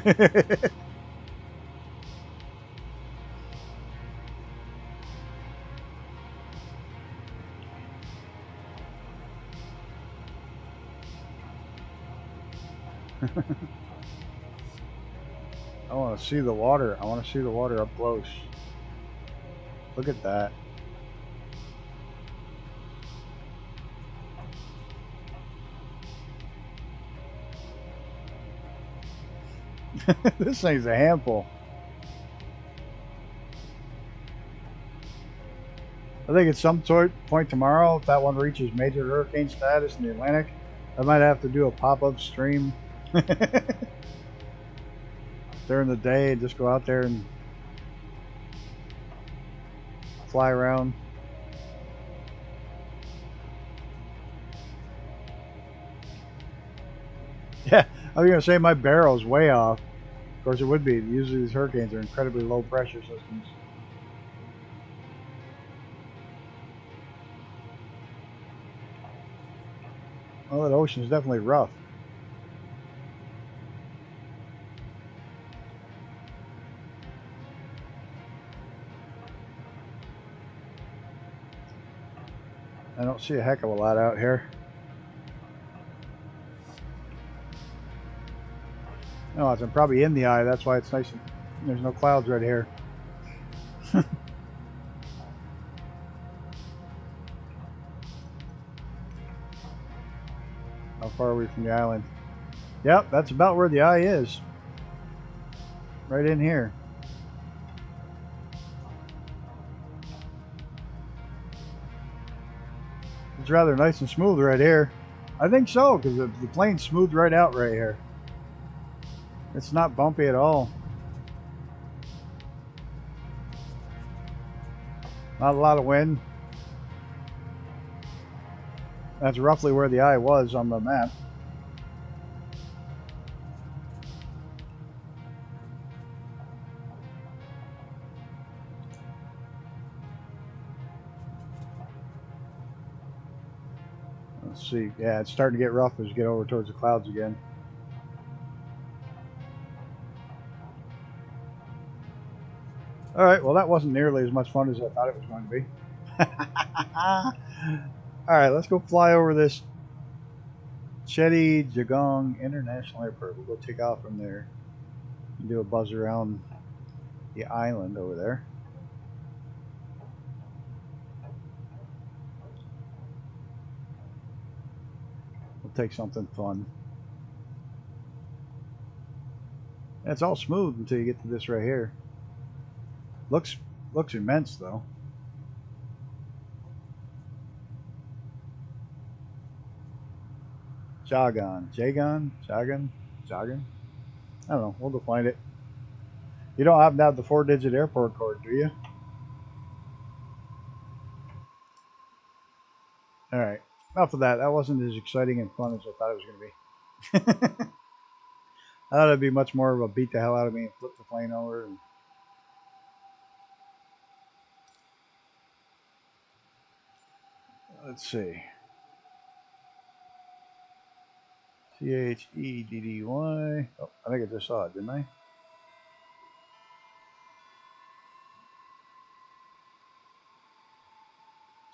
want to see the water. I want to see the water up close. Look at that. This thing's a handful. I think at some point tomorrow, if that one reaches major hurricane status in the Atlantic, I might have to do a pop-up stream during the day and just go out there and fly around. Yeah, I was going to say my barrel's way off. Of course it would be. Usually these hurricanes are incredibly low pressure systems. Well, that ocean is definitely rough. I don't see a heck of a lot out here. No, I'm probably in the eye. That's why it's nice and there's no clouds right here. How far are we from the island? Yep, that's about where the eye is. Right in here. It's rather nice and smooth right here. I think so, because the plane's smoothed right out right here. It's not bumpy at all. Not a lot of wind. That's roughly where the eye was on the map. Let's see. Yeah, it's starting to get rough as you get over towards the clouds again. Alright, well that wasn't nearly as much fun as I thought it was going to be. Alright, let's go fly over this Chetty Jagong International Airport. We'll go take off from there and do a buzz around the island over there. We'll take something fun. And it's all smooth until you get to this right here. Looks immense though. Jogging. I don't know. We'll go find it. You don't happen to have the 4-digit airport code, do you? All right. Enough of that. That wasn't as exciting and fun as I thought it was going to be. I thought it'd be much more of a beat the hell out of me and flip the plane over. And let's see. Cheddy. Oh, I think I just saw it, didn't I?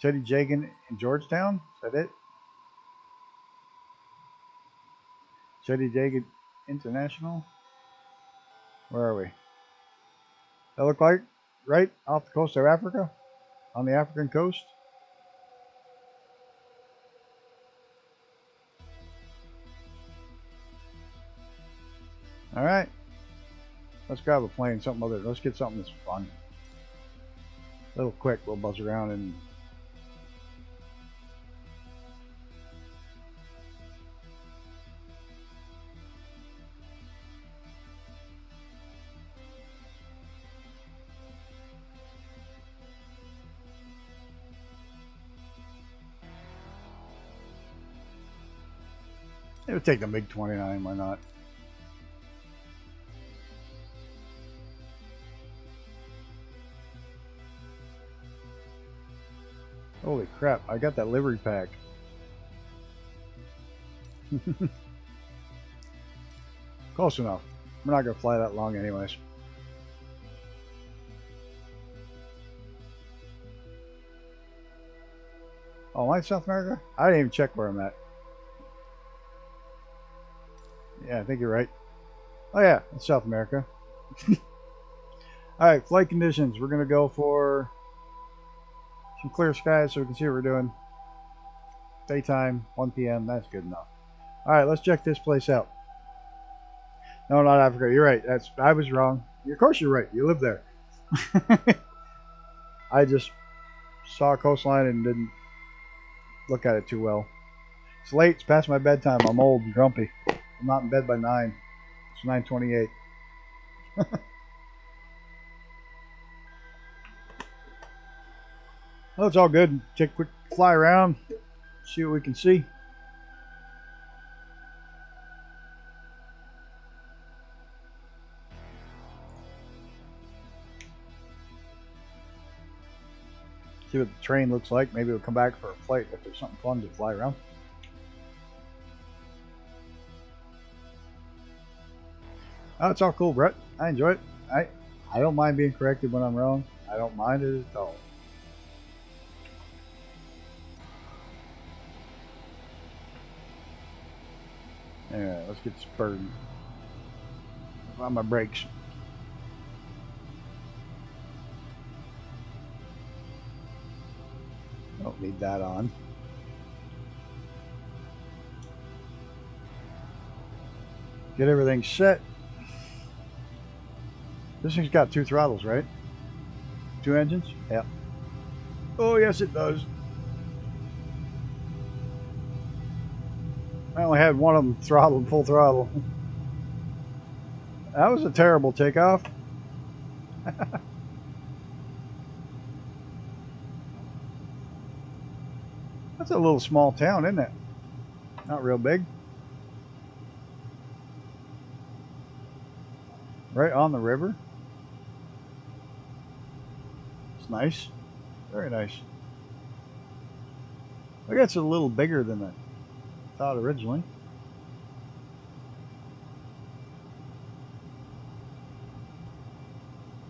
Cheddy Jagan in Georgetown? Is that it? Cheddy Jagan International? Where are we? That look like right off the coast of Africa? On the African coast? All right. Let's grab a plane, something other. Let's get something that's fun. A little quick, we'll buzz around and it would take the MiG-29, why not? Holy crap, I got that livery pack. Close enough. We're not going to fly that long anyways. Oh, am I in South America? I didn't even check where I'm at. Yeah, I think you're right. Oh yeah, it's South America. Alright, flight conditions. We're going to go for some clear skies so we can see what we're doing. Daytime, 1 p.m. That's good enough. Alright, let's check this place out. No, not Africa. You're right. I was wrong. Of course you're right. You live there. I just saw a coastline and didn't look at it too well. It's late. It's past my bedtime. I'm old and grumpy. I'm not in bed by 9. It's 9:28. Well, it's all good. Take a quick fly around, see what we can see. See what the train looks like. Maybe we'll come back for a flight if there's something fun to fly around. Oh, it's all cool, Brett. I enjoy it. I don't mind being corrected when I'm wrong. I don't mind it at all. Yeah, let's get spurred on my brakes. Don't need that on. Get everything set. This thing's got 2 throttles, right? 2 engines? Yeah. Oh, yes, it does. I only had one of them throttled full throttle. That was a terrible takeoff. That's a little small town, isn't it? Not real big. Right on the river. It's nice. Very nice. I guess it's a little bigger than I thought originally.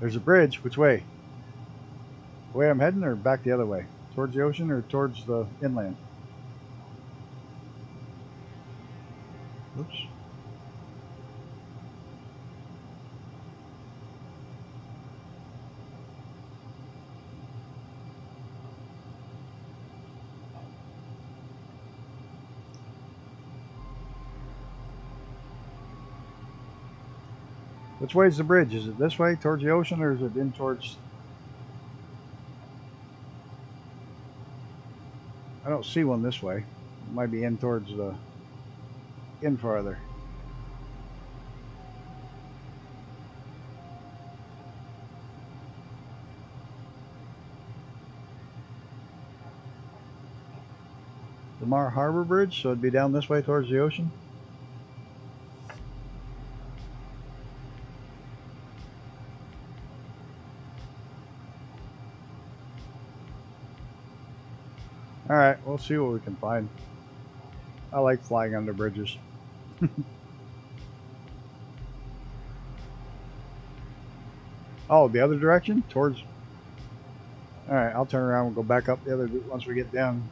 There's a bridge. Which way? The way I'm heading or back the other way? Towards the ocean or towards the inland? Oops. Which way is the bridge? Is it this way towards the ocean or is it in towards... I don't see one this way. It might be in towards the in farther. Lamar Harbor Bridge, so it'd be down this way towards the ocean. Alright, we'll see what we can find. I like flying under bridges. Oh, the other direction? Towards... Alright, I'll turn around and go back up the other once we get down.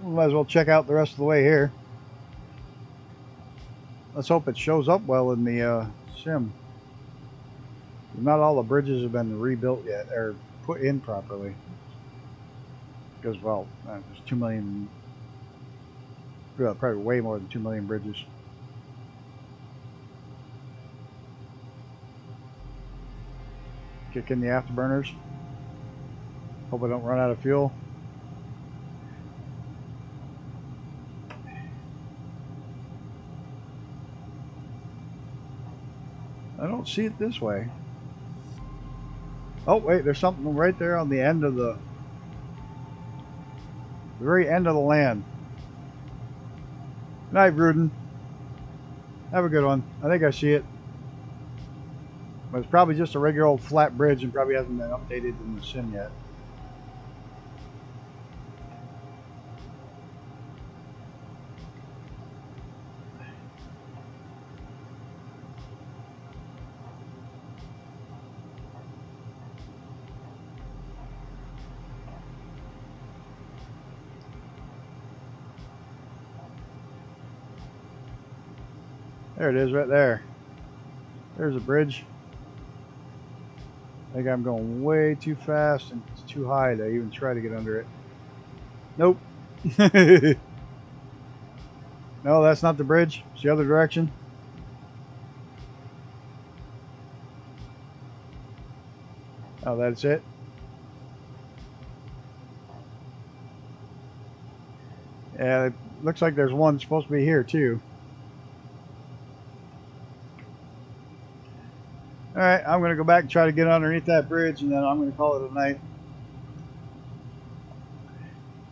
We might as well check out the rest of the way here. Let's hope it shows up well in the sim. Not all the bridges have been rebuilt yet, or put in properly. Because, well, there's 2 million... Well, probably way more than 2 million bridges. Kick in the afterburners. Hope I don't run out of fuel. I don't see it this way. Oh, wait, there's something right there on the end of the very end of the land. Good night, Gruden. Have a good one. I think I see it. But it's probably just a regular old flat bridge and probably hasn't been updated in the sim yet. There it is right there. There's a bridge. I think I'm going way too fast and it's too high to even try to get under it. Nope. No, that's not the bridge. It's the other direction. Oh, that's it. Yeah, it looks like there's one supposed to be here too. Alright, I'm going to go back and try to get underneath that bridge and then I'm going to call it a night.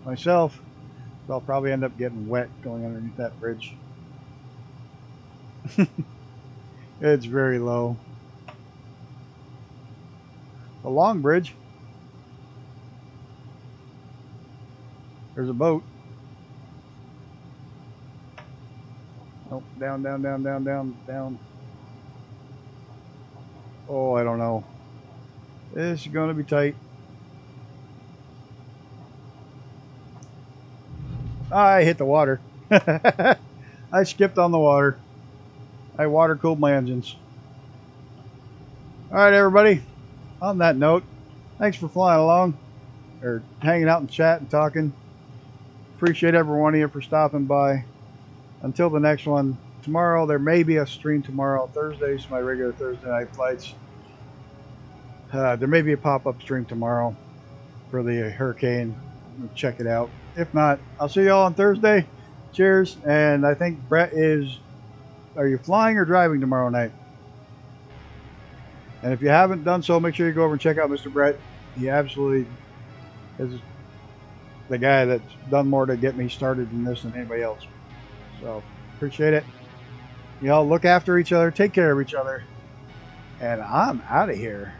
Myself, so I'll probably end up getting wet going underneath that bridge. It's very low. A long bridge. There's a boat. Oh, down, down, down, down, down, down. Oh, I don't know. This is going to be tight. I hit the water. I skipped on the water. I water cooled my engines. Alright, everybody. On that note, thanks for flying along. Or hanging out and chat and talking. Appreciate every one of you for stopping by. Until the next one. Tomorrow, there may be a stream tomorrow. Thursday's my regular Thursday night flights. There may be a pop-up stream tomorrow for the hurricane. Check it out. If not, I'll see you all on Thursday. Cheers. And I think Brett is... Are you flying or driving tomorrow night? And if you haven't done so, make sure you go over and check out Mr. Brett. He absolutely is the guy that's done more to get me started in this than anybody else. So, appreciate it. Y'all look after each other, take care of each other, and I'm out of here.